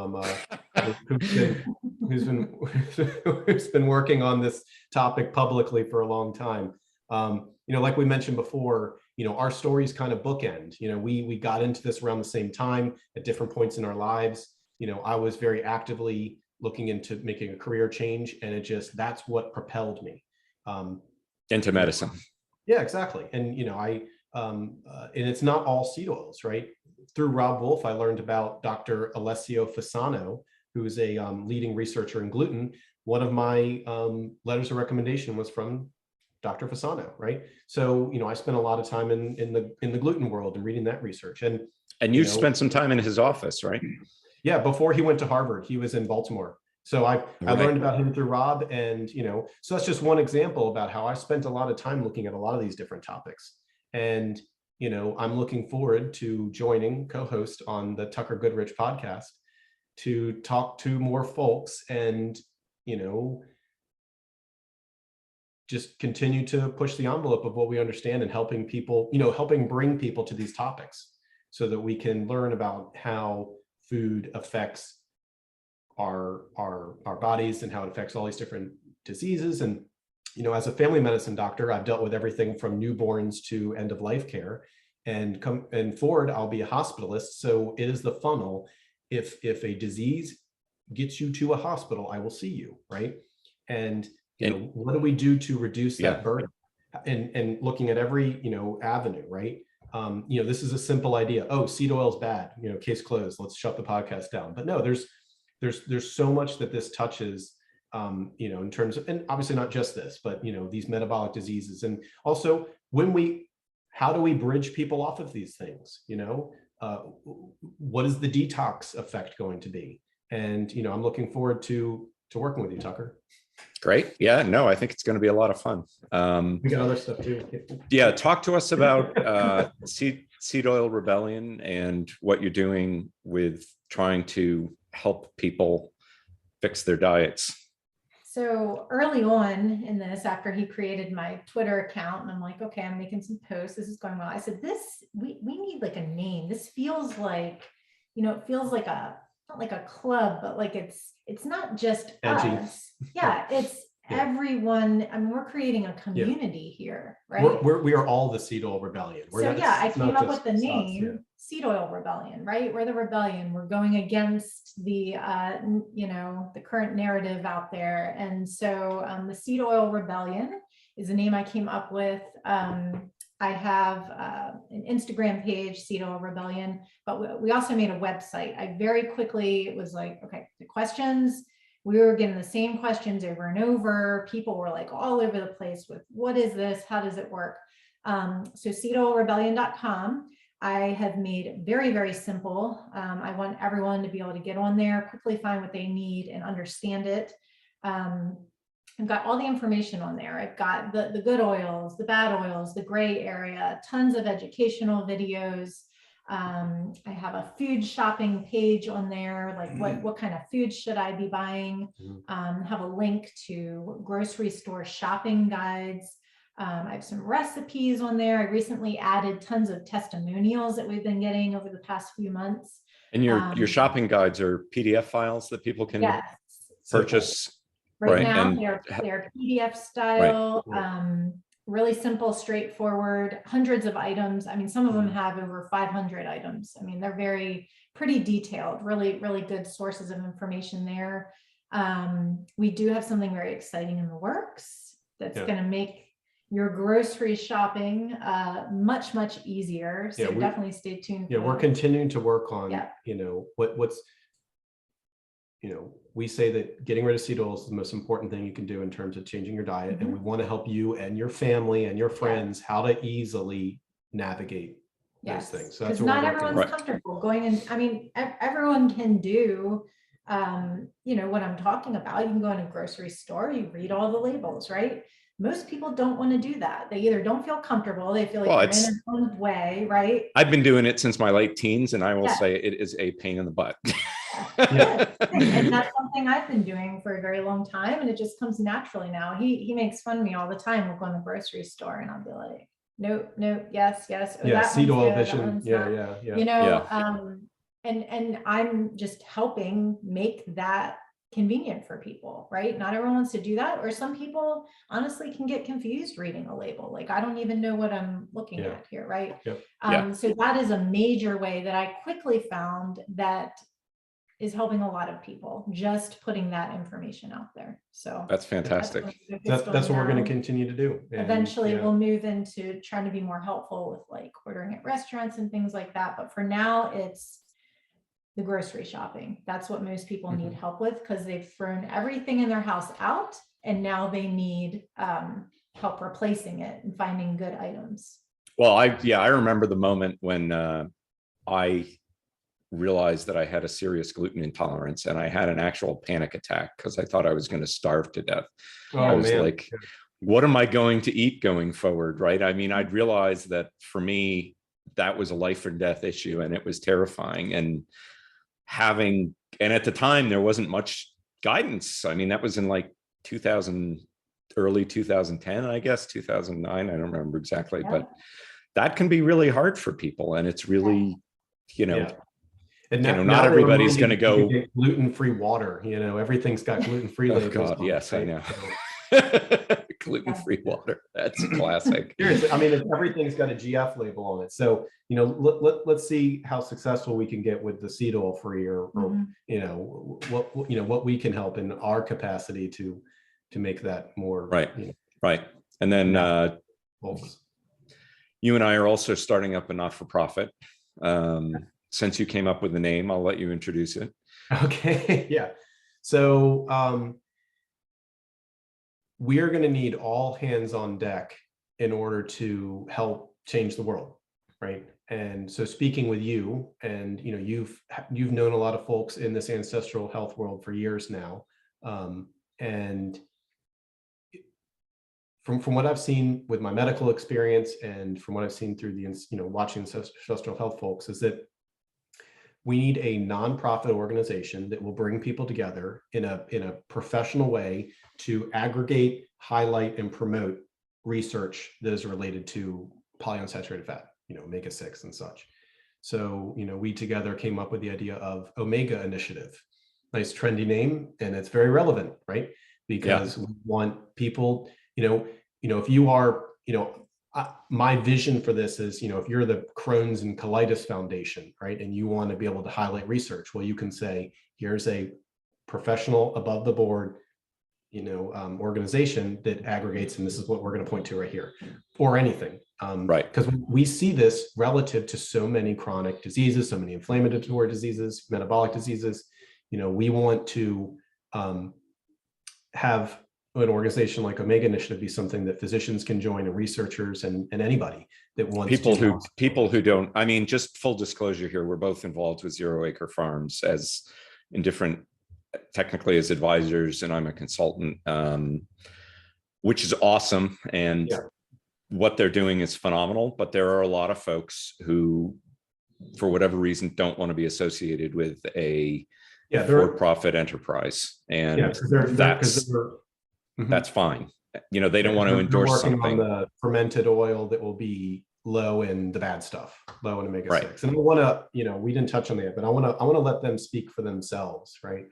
been working on this topic publicly for a long time. Like we mentioned before, our stories kind of bookend. We got into this around the same time at different points in our lives. I was very actively looking into making a career change, and that's what propelled me into medicine. Yeah, exactly. And and it's not all seed oils, right? Through Rob Wolf, I learned about Dr. Alessio Fasano, who is a leading researcher in gluten. One of my letters of recommendation was from Dr. Fasano, right? So I spent a lot of time in the gluten world and reading that research. And you spent some time in his office, right? Yeah, before he went to Harvard, he was in Baltimore. So I learned about him through Rob, and so that's just one example about how I spent a lot of time looking at a lot of these different topics. And I'm looking forward to joining co-host on the Tucker Goodrich podcast to talk to more folks and just continue to push the envelope of what we understand and helping people, helping bring people to these topics so that we can learn about how food affects our bodies and how it affects all these different diseases. And as a family medicine doctor, I've dealt with everything from newborns to end of life care, and forward, I'll be a hospitalist. So it is the funnel. If a disease gets you to a hospital, I will see you, right? And what do we do to reduce that burden? And looking at every avenue, right? This is a simple idea. Oh, seed oil is bad. Case closed. Let's shut the podcast down. But no, there's so much that this touches. In terms of, and obviously not just this, but these metabolic diseases, and also how do we bridge people off of these things? What is the detox effect going to be? And I'm looking forward to working with you, Tucker. Great. Yeah, no, I think it's going to be a lot of fun. We got other stuff too. Yeah, talk to us about Seed Oil Rebellion and what you're doing with trying to help people fix their diets. So early on in this, after he created my Twitter account, and I'm like, okay, I'm making some posts. This is going well. I said, we need like a name. This feels like, it feels like not like a club, but like it's not just edgy. Us. Yeah, it's everyone. I mean, we're creating a community here, right? We are all the Seed Oil Rebellion. I came up with the name Seed Oil Rebellion, right? We're the rebellion. We're going against the the current narrative out there. And so the Seed Oil Rebellion is a name I came up with. I have an Instagram page, Seed Oil Rebellion, but we also made a website. I very quickly, it was like, okay, the questions, we were getting the same questions over and over. People were like all over the place with, what is this? How does it work? So seedoilrebellion.com, I have made very, very simple. I want everyone to be able to get on there, quickly find what they need and understand it. I've got all the information on there. I've got the good oils, the bad oils, the gray area, tons of educational videos. I have a food shopping page on there, like what kind of food should I be buying? Have a link to grocery store shopping guides. I have some recipes on there. I recently added tons of testimonials that we've been getting over the past few months. And your shopping guides are PDF files that people can Yes. purchase. Right Right, now, and they're PDF style, really simple, straightforward, hundreds of items. I mean, some of them have over 500 items. I mean, they're pretty detailed, really, really good sources of information there. We do have something very exciting in the works that's going to make your grocery shopping much, much easier. So definitely stay tuned. Yeah, we're continuing to work on, you know, what's, you know, we say that getting rid of seed oil is the most important thing you can do in terms of changing your diet. And we want to help you and your family and your friends how to easily navigate those things. So that's because not everyone's comfortable going in. I mean, everyone can do, you know, what I'm talking about. You can go in a grocery store, you read all the labels, right? Most people don't want to do that. They either don't feel comfortable, they feel like they're in their own way, right? I've been doing it since my late teens, and I will say it is a pain in the butt. And that's something I've been doing for a very long time, and it just comes naturally now. He makes fun of me all the time. We'll go in the grocery store and I'll be like, nope, yes. Oh, seed oil vision. Yeah. You know, and I'm just helping make that convenient for people, right? Not everyone wants to do that, or some people honestly can get confused reading a label. Like, I don't even know what I'm looking at here, right? So that is a major way that I quickly found that is helping a lot of people, just putting that information out there. So that's fantastic. That's what we're going to continue to do. And eventually we'll move into trying to be more helpful with like ordering at restaurants and things like that. But for now, it's the grocery shopping. That's what most people need help with, because they've thrown everything in their house out and now they need help replacing it and finding good items. Well, I remember the moment when I realized that I had a serious gluten intolerance, and I had an actual panic attack because I thought I was going to starve to death. I was like, what am I going to eat going forward? Right. I mean, I'd realized that for me, that was a life or death issue, and it was terrifying. And at the time, there wasn't much guidance. I mean, that was in like 2000, early 2010, I guess, 2009. I don't remember exactly, but that can be really hard for people. And it's really, you know, and now, not everybody's going to go gluten-free water. You know, everything's got gluten-free labels. Oh God, yes, I know. Gluten-free water. That's classic. Seriously, I mean, everything's got a GF label on it. So, you know, let's see how successful we can get with the seed oil free, or you know, what we can help in our capacity to make that more right. And then you and I are also starting up a not-for-profit. Since you came up with the name, I'll let you introduce it. Okay. Yeah. So we are going to need all hands on deck in order to help change the world, right? And so, speaking with you, and you know, you've known a lot of folks in this ancestral health world for years now, and from what I've seen with my medical experience, and from what I've seen through the, you know, watching ancestral health folks, is that we need a nonprofit organization that will bring people together in a professional way to aggregate, highlight, and promote research that is related to polyunsaturated fat, you know, omega-6 and such. So, you know, we together came up with the idea of Omega Initiative. Nice trendy name, and it's very relevant, right? Because we want people, you know, if you are, you know, my vision for this is, you know, if you're the Crohn's and Colitis Foundation, right, and you want to be able to highlight research, well, you can say, here's a professional above the board, you know, organization that aggregates, and this is what we're going to point to right here, or anything. Right. Because we see this relative to so many chronic diseases, so many inflammatory diseases, metabolic diseases. You know, we want to have an organization like Omega Initiative be something that physicians can join, and researchers, and anybody that wants people who don't. I mean, just full disclosure here, we're both involved with Zero Acre Farms as in different technically as advisors, and I'm a consultant, which is awesome. And Yeah. what they're doing is phenomenal. But there are a lot of folks who, for whatever reason, don't want to be associated with a for-profit enterprise, and that's fine. You know, they don't want to endorse working something. on the fermented oil that will be low in the bad stuff, low in omega-6. Right. And I want to, you know, we didn't touch on that, but I want to let them speak for themselves, right?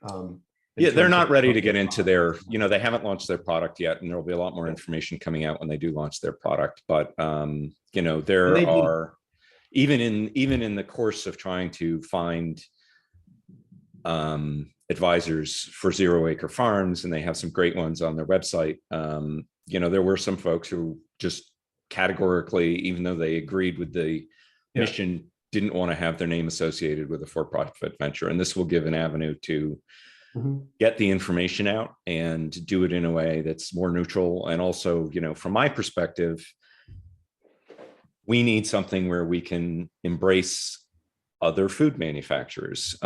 Yeah, they're not ready to get into their, you know, they haven't launched their product yet, and there'll be a lot more information coming out when they do launch their product. But you know, there are even in the course of trying to find advisors for 0 acre farms, and they have some great ones on their website. You know, there were some folks who just categorically, even though they agreed with the mission, didn't want to have their name associated with a for-profit venture. And this will give an avenue to get the information out and do it in a way that's more neutral. And also, you know, from my perspective, we need something where we can embrace other food manufacturers.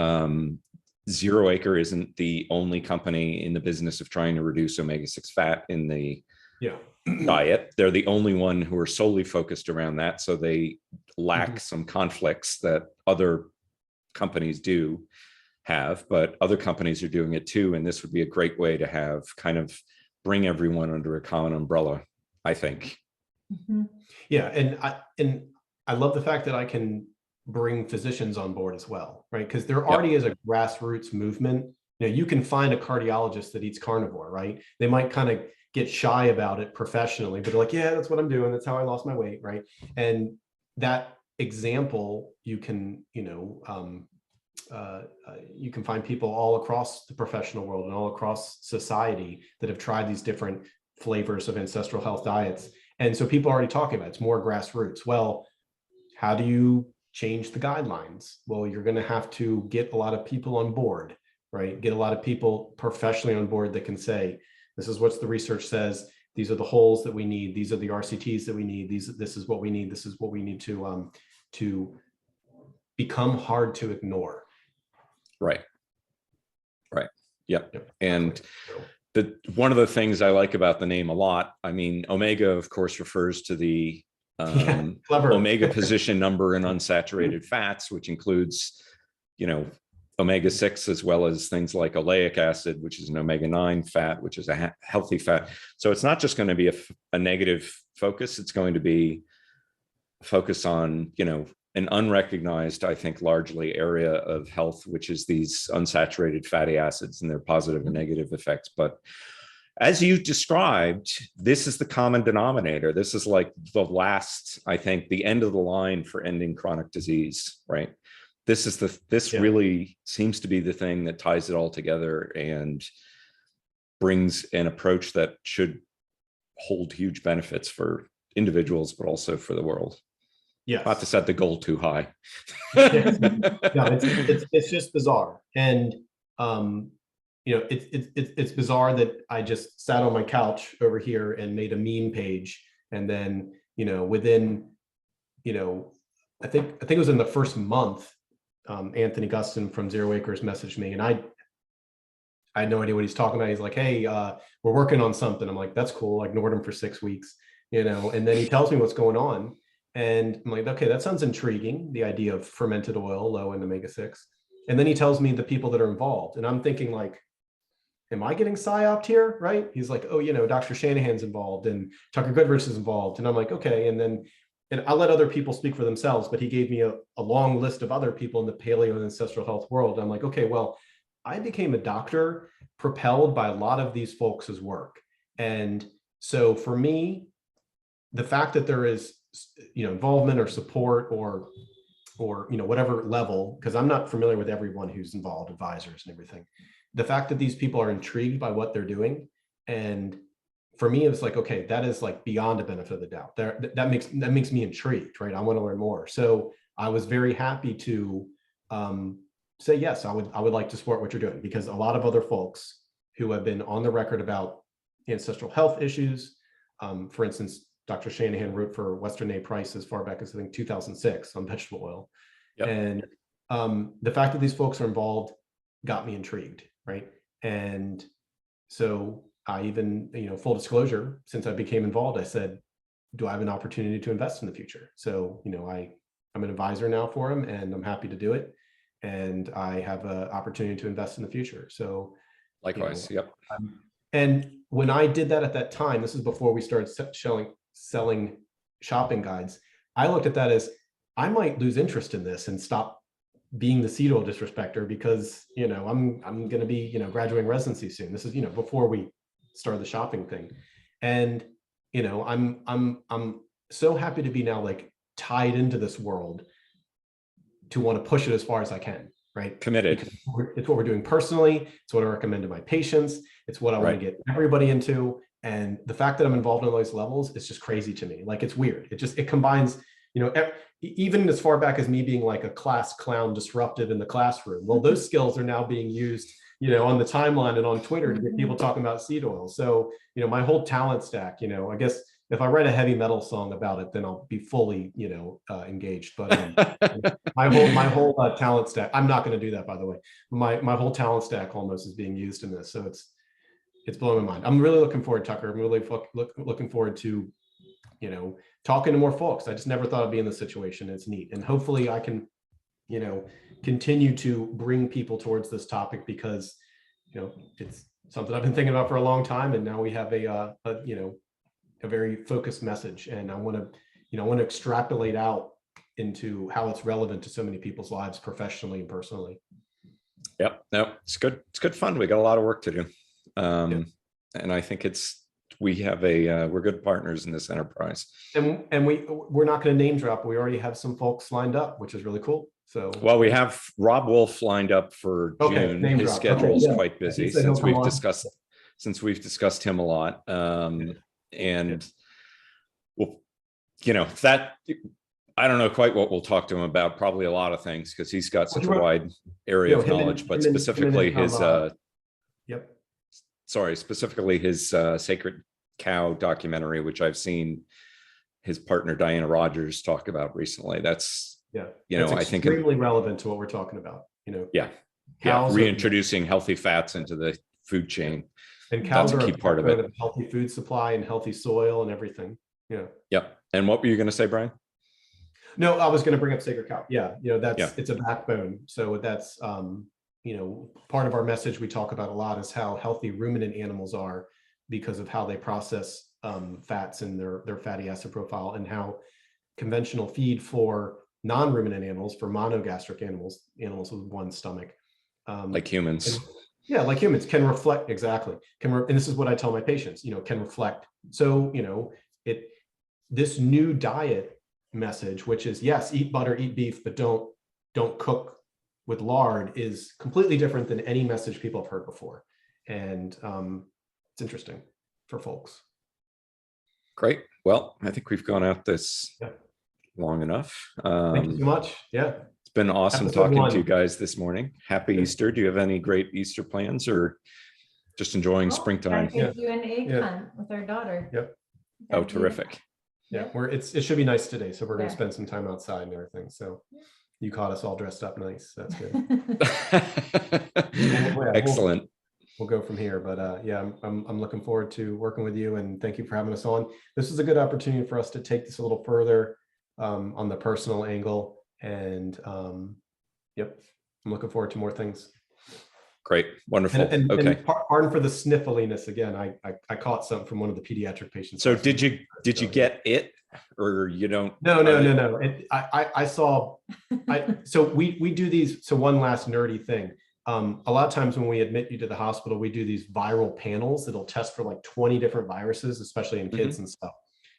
0 Acre isn't the only company in the business of trying to reduce omega-6 fat in the diet. They're the only one who are solely focused around that. So they lack some conflicts that other companies do have, but other companies are doing it too. And this would be a great way to have kind of bring everyone under a common umbrella, I think. Yeah. And I love the fact that I can bring physicians on board as well, right? Because there already is a grassroots movement. You know, you can find a cardiologist that eats carnivore, right? They might kind of get shy about it professionally, but they're like, yeah, that's what I'm doing. That's how I lost my weight, right? And that example, you can, you know, you can find people all across the professional world and all across society that have tried these different flavors of ancestral health diets. And so people are already talking about it. It's more grassroots. Well, how do you change the guidelines? Well, you're going to have to get a lot of people on board, right? Get a lot of people professionally on board that can say, this is what the research says. These are the holes that we need. These are the RCTs that we need. This is what we need. This is what we need to become hard to ignore. Right. Yep. And one of the things I like about the name a lot, I mean, omega, of course, refers to the omega position number in unsaturated fats, which includes, you know, omega-6, as well as things like oleic acid, which is an omega-9 fat, which is a healthy fat. So it's not just going to be a negative focus. It's going to be a focus on, you know, an unrecognized, I think, largely area of health, which is these unsaturated fatty acids and their positive and negative effects. But as you described, this is the common denominator. This is like the last, I think, the end of the line for ending chronic disease, right? This really seems to be the thing that ties it all together and brings an approach that should hold huge benefits for individuals, but also for the world. Yeah, not to set the goal too high. No, it's just bizarre, and you know, it's bizarre that I just sat on my couch over here and made a meme page, and then, you know, within, you know, I think it was in the first month, Anthony Gustin from 0 Acres messaged me, and I had no idea what he's talking about. He's like, hey, we're working on something. I'm like, that's cool. I ignored him for 6 weeks, you know, and then he tells me what's going on. And I'm like, okay, that sounds intriguing. The idea of fermented oil, low in omega-6. And then he tells me the people that are involved. And I'm thinking, like, am I getting psyoped here? Right. He's like, oh, you know, Dr. Shanahan's involved and Tucker Goodrich is involved. And I'm like, okay. And I'll let other people speak for themselves, but he gave me a long list of other people in the paleo and ancestral health world. And I'm like, okay, well, I became a doctor propelled by a lot of these folks' work. And so for me, the fact that there is, you know, involvement or support or, you know, whatever level, because I'm not familiar with everyone who's involved, advisors and everything. The fact that these people are intrigued by what they're doing. And for me, it was like, okay, that is like beyond a benefit of the doubt. That makes me intrigued, right? I want to learn more. So I was very happy to say, yes, I would like to support what you're doing, because a lot of other folks who have been on the record about ancestral health issues, for instance, Dr. Shanahan wrote for Western A. Price as far back as, I think, 2006 on vegetable oil. And the fact that these folks are involved got me intrigued, right? And so I even, full disclosure, since I became involved, I said, do I have an opportunity to invest in the future? So, I'm an advisor now for him, and I'm happy to do it. And I have an opportunity to invest in the future. So Likewise. Yep. And when I did that at that time, this is before we started selling shopping guides, I looked at that as, I might lose interest in this and stop being the seed oil disrespecter, because I'm going to be graduating residency soon. This is before we started the shopping thing, and I'm so happy to be now like tied into this world to want to push it as far as I can. Right, Committed. It's what we're doing personally. It's what I recommend to my patients. It's what I want to get everybody into. And the fact that I'm involved on those levels is just crazy to me. Like, it's weird. It combines, even as far back as me being like a class clown disruptive in the classroom. Well, those skills are now being used, on the timeline and on Twitter to get people talking about seed oil. So, my whole talent stack, I guess if I write a heavy metal song about it, then I'll be fully, engaged. But my whole talent stack, I'm not going to do that, by the way. My whole talent stack almost is being used in this. So it's blowing my mind. I'm really looking forward, Tucker. I'm really looking forward to, talking to more folks. I just never thought I'd be in this situation. It's neat. And hopefully I can, continue to bring people towards this topic, because, it's something I've been thinking about for a long time. And now we have a very focused message. And I want to extrapolate out into how it's relevant to so many people's lives, professionally and personally. Yep. No, it's good. It's good fun. We got a lot of work to do. And I think we're good partners in this enterprise. And we're not going to name drop. We already have some folks lined up, which is really cool. So, well, we have Rob Wolf lined up for June. His schedule is quite busy since we've discussed him a lot. And well, that, I don't know quite what we'll talk to him about. Probably a lot of things, because he's got such a wide area of knowledge. But specifically his specifically his Sacred Cow documentary, which I've seen his partner Diana Rogers talk about recently. That's I think extremely relevant to what we're talking about. Reintroducing healthy fats into the food chain. And cows are a key part of it. Healthy food supply and healthy soil and everything. Yep. And what were you going to say, Brian? No, I was going to bring up Sacred Cow. It's a backbone. So that's part of our message we talk about a lot is how healthy ruminant animals are, because of how they process fats in their fatty acid profile, and how conventional feed for non-ruminant animals, for monogastric animals with one stomach, like humans. Like humans, can reflect exactly. And this is what I tell my patients, can reflect. So, this new diet message, which is, yes, eat butter, eat beef, but don't cook with lard, is completely different than any message people have heard before. And it's interesting for folks. Great. Well, I think we've gone out this long enough. Thank you so much. It's been awesome talking to you guys this morning. Happy Easter. Do you have any great Easter plans, or just enjoying springtime? I do an egg hunt with our daughter. Oh, terrific. It should be nice today. So we're going to spend some time outside and everything. So you caught us all dressed up nice. That's good. Excellent. We'll go from here, but I'm looking forward to working with you, and thank you for having us on. This is a good opportunity for us to take this a little further on the personal angle, and I'm looking forward to more things. Great, wonderful. And okay. Pardon for the sniffliness again. I caught something from one of the pediatric patients. So did you get it, or you don't? No. I saw. So we do these. So one last nerdy thing. A lot of times when we admit you to the hospital, we do these viral panels that'll test for like 20 different viruses, especially in kids and stuff.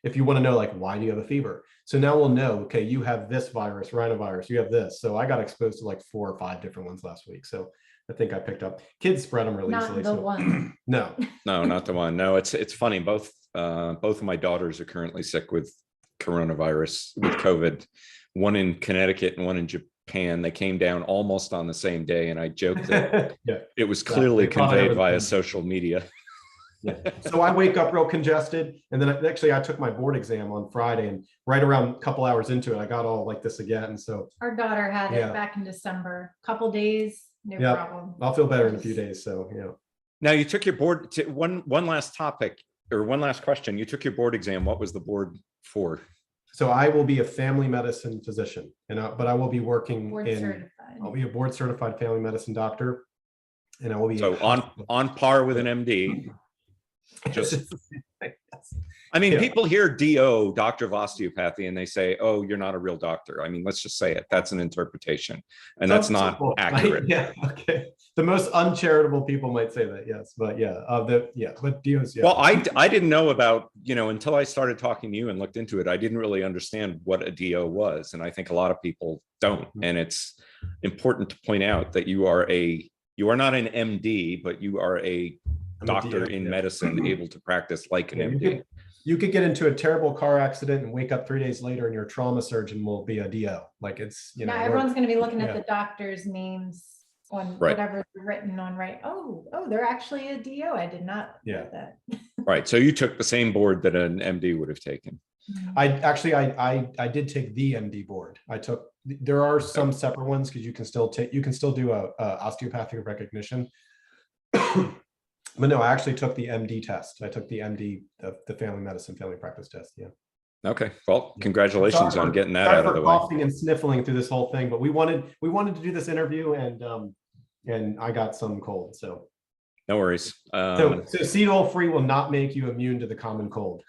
If you want to know, like, why do you have a fever? So now we'll know, okay, you have this virus, rhinovirus, you have this. So I got exposed to like 4 or 5 different ones last week. So I think I picked up. Kids spread them really easily. Not the one. No, not the one. No, it's funny. Both of my daughters are currently sick with coronavirus, with COVID. One in Connecticut and one in Japan. They came down almost on the same day, and I joked that it was clearly conveyed via social media. So I wake up real congested, and then I took my board exam on Friday, and right around a couple hours into it, I got all like this again. So our daughter had it back in December, couple days, no problem. I'll feel better in a few days. So Now you took your board to one last topic or one last question. You took your board exam. What was the board for? So I will be a family medicine physician, but I will be working Board certified. I'll be a board certified family medicine doctor, and I will be So on par with an MD. Just, I mean, Yeah. people hear DO, doctor of osteopathy, and they say, "Oh, you're not a real doctor." I mean, let's just say it. That's an interpretation, and that's not Simple, right? accurate. Yeah. Okay. The most uncharitable people might say that. Yes, but yeah, but DOs. Yeah. Well, I didn't know about, until I started talking to you and looked into it. I didn't really understand what a DO was, and I think a lot of people don't. And it's important to point out that you are not an MD, but you are a doctor in medicine able to practice like an MD. You could get into a terrible car accident and wake up 3 days later and your trauma surgeon will be a DO. Like it's, Now everyone's going to be looking at yeah. the doctor's names on Right. whatever's written on, right? Oh, they're actually a DO. I did not Yeah. know that. Right. So you took the same board that an MD would have taken. I did take the MD board. There are some separate ones because you can still do a osteopathic recognition. But no, I actually took the MD test. I took the MD, the family medicine, family practice test. Yeah. Okay. Well, congratulations on getting that out of the way. Coughing and sniffling through this whole thing, but we wanted to do this interview, and I got some cold. So no worries. so seed oil free will not make you immune to the common cold.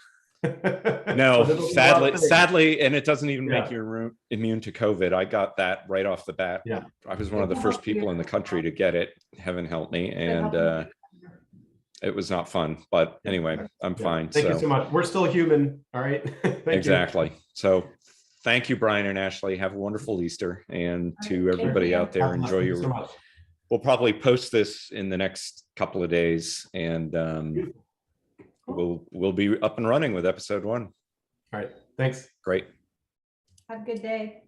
No, sadly, and it doesn't even make Yeah. you immune to COVID. I got that right off the bat. Yeah. I was one of the first people in the country to get it. Heaven help me. And it was not fun, but anyway, I'm fine. Thank you so much. We're still human. All right. Exactly. So thank you, Brian and Ashley. Have a wonderful Easter. And to Thank everybody you. out there, enjoy Thank you your, so much. we'll probably post this in the next couple of days, and we'll be up and running with episode 1. All right. Thanks. Great. Have a good day.